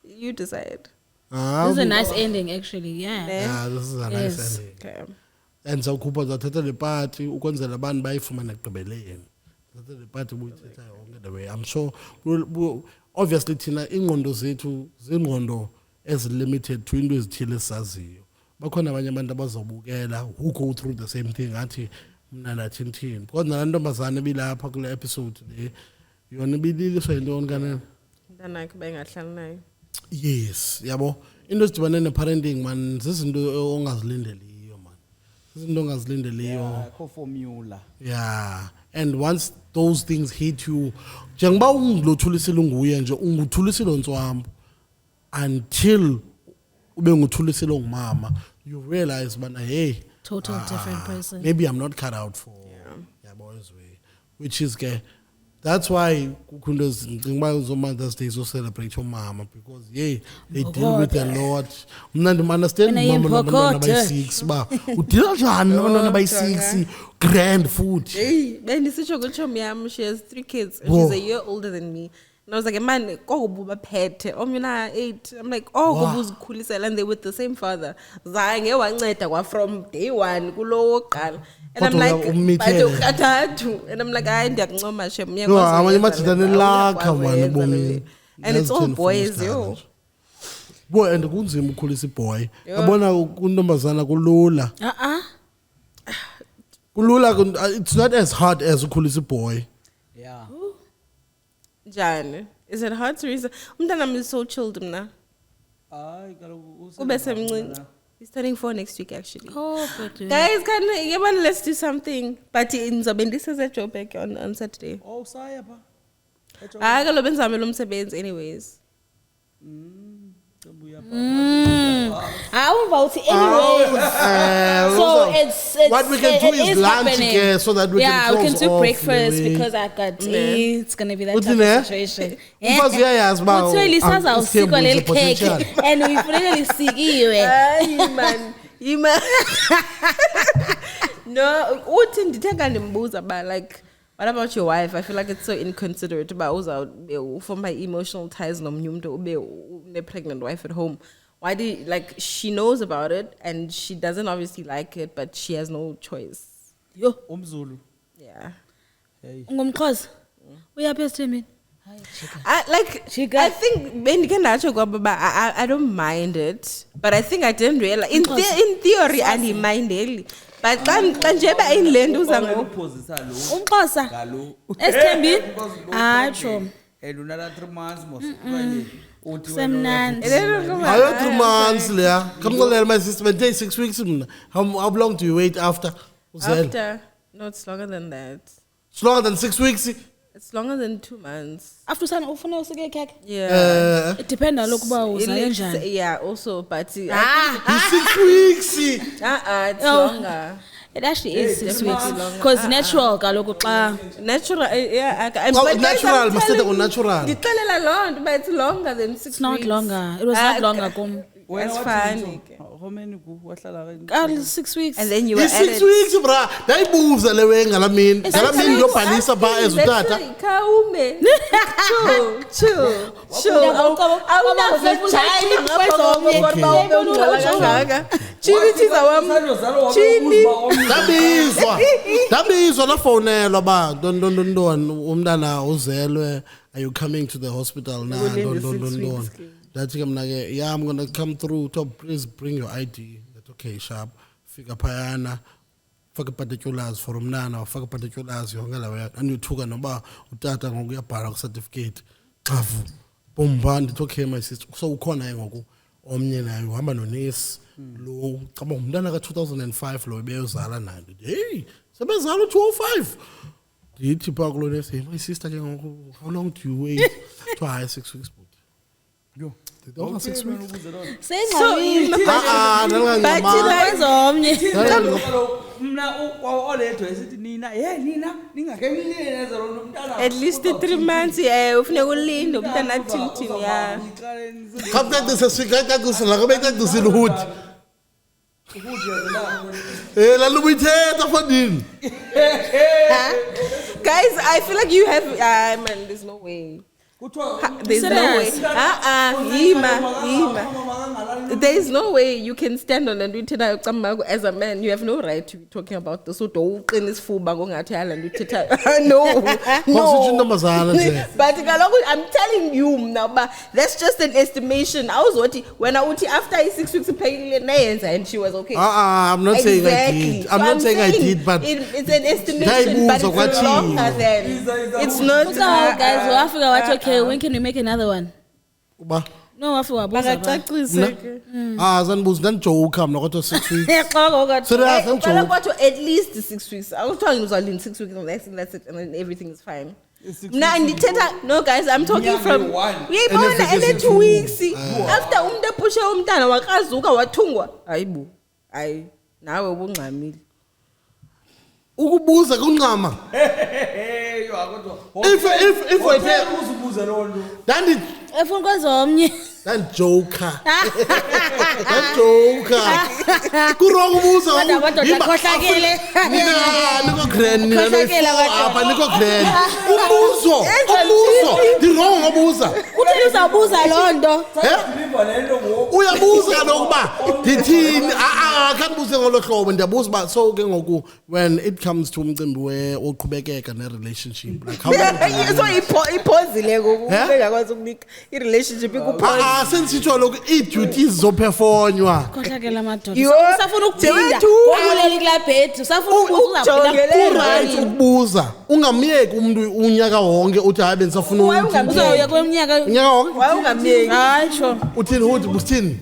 you decide. This is a nice ending, actually. Yeah. Yeah, this is a nice ending. Okay. And zawukhupha zathatha le party ukwenzela abantu bayifumane ekugqibeleni. Zathatha le party buyithetha yonke the way. I'm sure we'll obviously thina ingqondo zethu zingqondo limited to into ezithile esaziyo. Bakhona abanye abantu abazobukela who go through the same thing athi mna nathi nthini. Kodwa nalantombazana bilapha kule episode le yona ibililiswa yintoni kanene? Mntanakhe bengahlala naye. Yes, yabo. Into ezidibane ne-parenting man zizinto ongazilindeliyo man. Zizinto ongazilindeliyo. Kho formula. Yeah. And once those things hit you, njengoba ungilothulisile nguye nje unguthulisile ntswambu until ube nguthulisile ngumama, you realize bana hey, Total different person. maybe I'm not cut out for boys way, which is that's why kukundos ngicingba Mother's Day so celebrate your mama because they deal with a lot. Mna understand mama nabantwana bay6 ba udila njani nabantwana bay6 grand food. Hey, bendisitsho kuchomi yam, she has 3 kids and she's a year older than me. And I was like, man, kokububa phethe omyena 8. I'm like, kubuzikhulisela and they with the same father. Zange wanceda kwa from day 1 kulo woqala. And I'm like, and I'm like, hayi ndiyakuncoma shem. No, amanye majidane lakha man ebomini. And it's all 10 boys, first yo. challenge. Boy, and kunzima ukukhulisa iboy. Yabona kuntombazana kulula. Kulula, it's not as hard as ukukhulisa iboy. Yeah. Jan, is it hard to reason? Umntanami is so chilled mna. Hayi kaloku Ube semncinci. He's turning 4 next week actually. Oh, good. Guys, let's do something. But in Zobendis is at Joburg on Saturday. Oh, saya pa. I got to anyways. I won't vote anyways. So it's what we can do is lunch again so that we can we can close do off breakfast in a way. because I got it's gonna be that type Uthini, of situation. Umfazi uyayazi uba Kuthiwe lisaza usikwa leli potential. cake and uyifunele lisikiwe. You man. No, uthi ndithenga ndimbuza ba like what about your wife? I feel like it's so inconsiderate about from my emotional ties nomnye umuntu ube pregnant wife at home. Why do you, like she knows about it and she doesn't obviously like it, but she has no choice. Yo, umzulu. Yeah. Hey. ngumxhosa. Uyaphi esithemini? I think I don't mind it, but I think I didn't realize in theory I didn't mind it. But kanjeba in land uzango Uphozisa lo. Umxhosa. Galo. Esithembini? Hayi tro. And another 3 months mos. Kanye. Semnandi. I got 3 months there. Come on, my sister, but take 6 weeks. How long do you wait after? After? No, it's longer than that. It's longer than 6 weeks. It's longer than 2 months. After sana ufuna usike cake? Yeah. It depends on lokuba uzaye njani. Yeah, also, but It's 6 weeks. it's longer. It actually is 6 weeks longer. because natural kaloku xa Natural, yeah. Natural, must say natural. But it's longer than 6 weeks. it's not longer. It was not longer kum. That's fine. How many ku wahlala Girl, 6 weeks. And then you were It's 6 weeks, bra. Dayibuza lewe ngalamini. Ngalamini yobhalisa ba ezutata. Kaume. Chill. Dabizwa lafonelwa ba don umntana uzelwe, are you coming to the hospital now? Don. That's yeah, I'm gonna come through. Please bring your ID. That's okay, sharp. Fika payana. Faka particulars for umnana. Faka particulars yongela and you took noba utata ngokuyabhala certificate. Xavu. Bomba ndithi okay my sister. So ukhona ngoku omnye nayo uhamba nonesi lo caba umntana ka 2005 lo beyozala nayo. Hey, sebezala 205. Ndithi pha kulo nesi, my sister ke ngoku how long do you wait? To high 6 weeks. Yo, don't 6 weeks. At least 3 months, yeah. Ufune ulinda umntana thintin, yeah. Come that this is that this la make that this in hood. La lubithetha fandini. Guys, I feel like you have man, there's no way. There's no way. There's no way you can stand on and do it as a man. You have no right to be talking about this. No. But I'm telling you now, but that's just an estimation. I was when I went after 6 weeks of paying and she was okay. I'm not saying I did. I'm not saying I did, but it's an estimation. But it's longer than it's not. Guys, we'll figure out okay. When can we make another one? Ba. No, I feel about zanbuza ndanjoke mna kodwa 6 weeks. Serious, at least 6 weeks. I was telling you in 6 weeks and that's it, and then everything is fine. No, guys, I'm talking from we born and then 2 weeks. After pusha umntana wakazuka wathungwa. Hayibo. Hayi, nawe ubungxamile. Ukubuza kuncama. If I tell ubuza lonto. Then efuna kwezomnye. Then joker. Kurong ubuza. Khohlakele. Niko grand apa niko grand. Ubuzo. Di wrong ubuza. Uthini uzabuza lonto? uyiva le nto ngoku uyabuza kaloku uba ndithini khandibuze ngolo hlobo ndiyabuza uba so ke ngoku when it comes to umcimbi woqhubekeka ne-relationship like how So iphozile ngoku bengakwazi ukunika i-relationship ikuphoze. sensitsho kaloku ii-duties zophefonywa Khohlakela madoda. Yo, Usafuna ukuphinda. Jewethu. Ngomuleli kula bed. Usafuna ukubuza Ujongelele. right ukubuza ungamyeki umntu unyaka wonke uthi hayi bendisafuna Why umntu Uzawuya kweminyaka. unyaka wonke Wawungamyeki. Hayi sho. uthini huthi busithini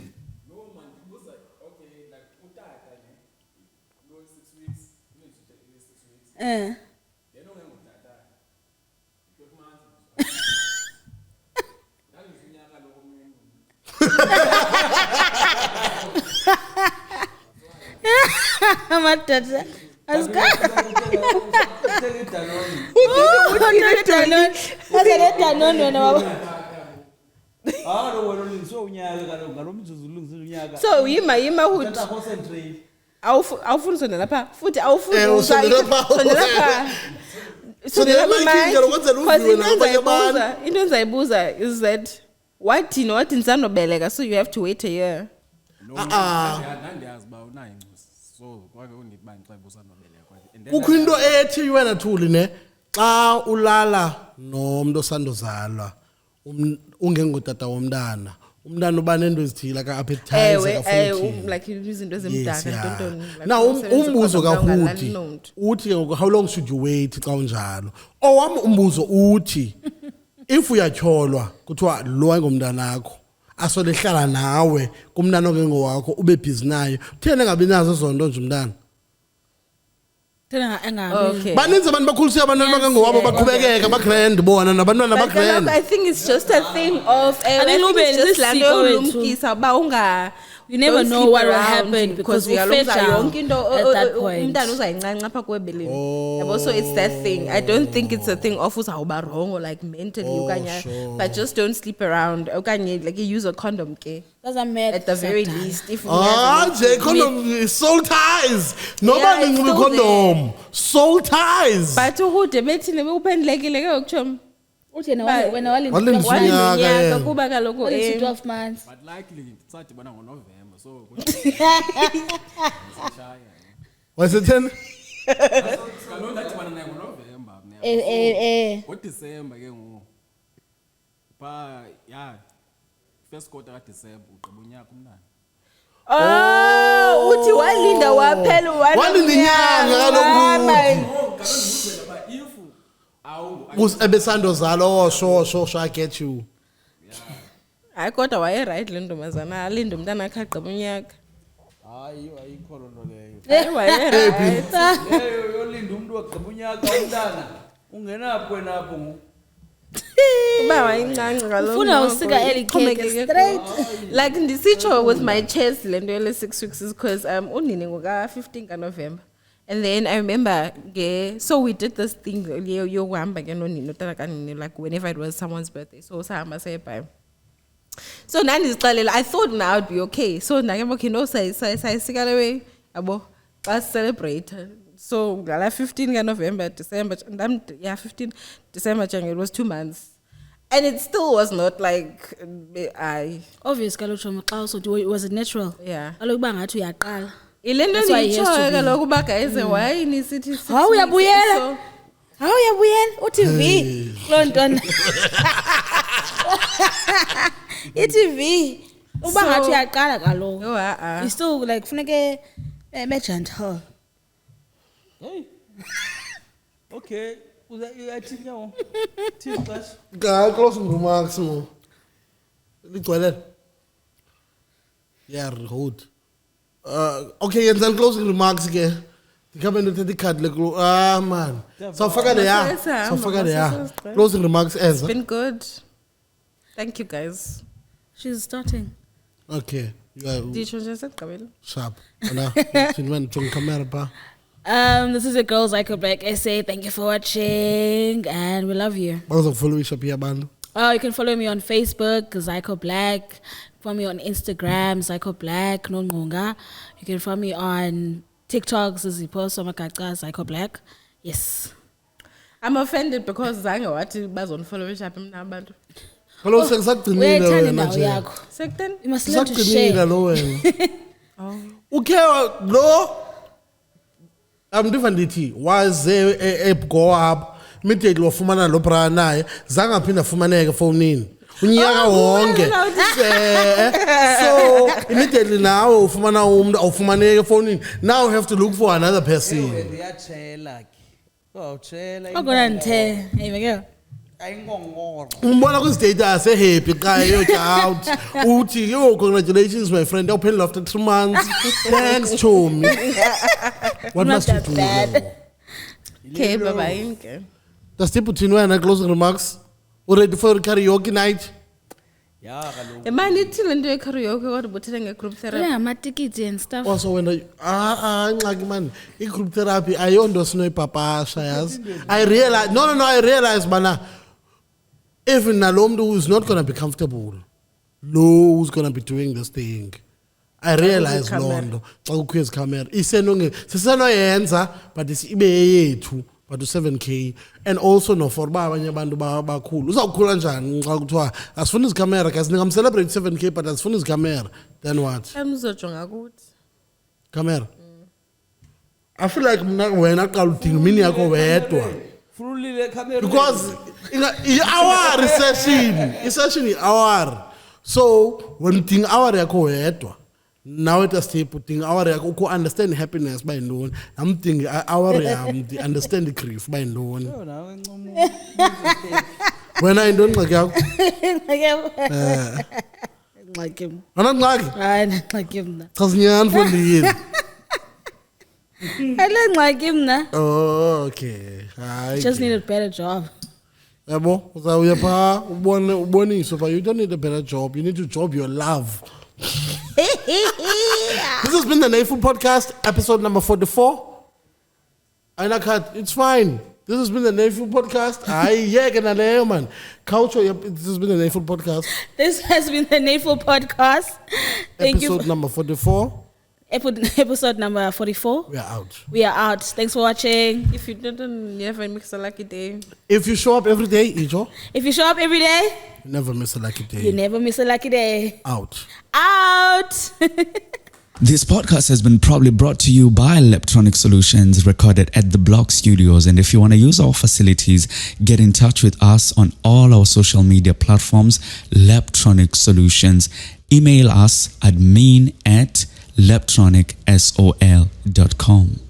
Madoda. Asika. Danone wena baba. Kaloku wena ulungiswe unyaka kaloku ngalo mzuzu ulungiswe unyaka. So yima hood. Tata concentrate. Awufuni sondela lapha futhi awufuni usondela lapha. Sondela emakhini kaloku kwenzela uviwe nabanye abantu. Into endizayibuza is that wathi ndisanobeleka so you have to wait a year. Ndandiyazi uba unayo incosi so kwake undithi uba ndixebe usanobeleka and then kukho into ethi wena Thuli ne xa ulala nomntu osandozalwa ungengutata womntana umntana uba nento ezithile ka-appetizer Like izinto ezimdaka ntontoni. now umbuzo kahuti uthi ke ngoku how long should you wait xa unjalo owam umbuzo uthi if uyatyholwa kuthiwa lo ayingomntanakho asolehlala nawe kumntana ongengowakho ube bhizi naye utheni engabi nazo zonto nje umntana Thina engabi. Okay. baninzi abantu bakhulisa abantwana abangengowabo baqhubekeka bagrand bona nabantwana But bagrand I think it's just a thing of I think Lube it's just laa nto lisiko yolumkisa uba unga You never don't know sleep what will around happen because we'll uyaloza fetch out yonke into at that point. umntana uzayincanca apha kwebeleni. Yabo, so it's that thing. I don't think it's a thing of uzawuba wrong or like mentally okanye but just don't sleep around okanye like you use a condom ke Doesn't matter. at the very least if nje condom soul ties noba Yeah, it's ninxibe still condom soul ties but uhude bethini ubuphendlekile ke ngokuthom Uthi yena wena Walindisa walinda unyaka, walinyaka yeah. kuba kaloku 12 months. but likely sadibona ngoNovember so wasetheni kaloku ndadibana naye ngoNovember ngoDisemba ke ngoku phaa first quarter kaDisemba ugqiba unyaka umntana uthi walinda waphela walinda inyanga kaloku ebesandozalwa sure I get you hayi kodwa wayeright le ntombazana alinde umntana akhe agqiba unyaka Hayi ayikho loo nto leyo. hayi wayeright Leyo yolinda umuntu wagqiba unyaka umntana. Ungenapho wenapho ngoku. uba wayincanca kaloku Ufuna usika eli cake straight. like ndisitsho with my chest le nto yele 6 weeks is because unini ngoka-15 kaNovember and then I remember so we did this thing yokuhamba ke nonini utata kanini like whenever it was someone's birthday so sahamba sayebhayi so ndandizixelela I thought now I'd be okay so ndakemba okay no sayisika le way yabo xa celebrate so ngala 15 kaNovember December 15 December January it was 2 months and it still was not like Obvious kaloku xa usothi was it natural? Yeah. Kaloku bangathi uyaqala. ile nto That's why he has to ndiyitshoyo be. kaloku uba guys why nisithi Hawu uyabuyela. Hawu uyabuyela uTV lo ntwana. iTV uba ngathi uyaqala kaloku. You still like funeke gentle. Hey. Okay. Uyathini yawo? Thini xesha? closing remarks mo ligcwelele hold okay yenzani closing remarks ke ndikhambe ndithethe ikhadi man sawufaka leya closing remarks It's enza been good. Thank you guys. She's starting. okay you are Nditsho nje sekugqibela. sharp wena thini wena jonga camera pa This is a Girls Like a Black essay. Thank you for watching and we love you. bazokufollowisha phi abantu You can follow me on Facebook, Zyko Black. Follow me on Instagram, Zyko Black, Nongonga. You can follow me on TikTok, Zizipo Somagaca, Zyko Black. Yes. I'm offended because zange wathi bazonfollowisha apha mna abantu. Kaloku sengisagcinile Uyayithanda wena indawo nje. yakho. Second? You must learn to Sagcinile share. lo wena. Ukhe lo amndiva ndithi waze eGo up immediately wafumana lo bra naye zange aphinda afumaneke efonini. Unyaka wonke. So immediately now ufumana umuntu awufumaneke efonini. Now you have to look for another person. Ndiyatshela ke. Awutshela. Ongona nthe. Hey meke. Ayingongoro. Umbona ku status happy xa eyoja out uthi yo congratulations my friend awuphendula after 3 months thanks Chomi. What Not must you that do? bad. Okay, bye-bye. Okay. Does tip between wena closing remarks? Ready for karaoke night? Ya kaloku. Man, it's still into a karaoke or butting a group therapy. Yeah, matikiti and stuff. Also when ngxaki man i-group therapy ayonto sinoyipapasha yazi. I realize bana even nalo mntu who's not going to be comfortable who's going to be doing this thing. I realize loo nto xa kukho ezi camera sisenoyenza but ibe yethu but u7K and also no for uba abanye abantu bakhulu uzawukhula njani xa kuthiwa asifuni izicamera guys ningamcelebrate 7K but asifuni izicamera then what Emzojonga ukuthi. camera I feel like mna wena qala udinga imini yakho wedwa Fululile camera. because i-hour i-session i-hour so when udinga hour yakho wedwa now at a step udinga hour yakho ukho understand happiness by yintoni nam udinga hour yam understand grief by yintoni Nawe ncomo. wena yintoni ngxaki yakho Ngxaki. wena ngxaki Hayi ngxaki mna. chazinyani fondini Hayi ngxaki mna. Oh, okay hayi Just need a better job. yabo uzawuya phaa uboniswe but you don't need a better job you need to job your love. This has been the Nayfu Podcast, episode number 44. Aina cut, it's fine. This has been the Nayfu Podcast. Man. Culture, this has been the Nayfu Podcast, This has been the Nayfu Podcast. Thank episode you. number 44. Episode number 44. We are out. We are out. Thanks for watching. If you didn't, you never mix a lucky day. If you show up every day, Ijo, If you show up every day, you never miss a lucky day. you never miss a lucky day. Out. Out. This podcast has been proudly brought to you by Leptronic Solutions, recorded at the Block Studios. And if you want to use our facilities, get in touch with us on all our social media platforms, Leptronic Solutions. Email us admin@leptronicsol.com.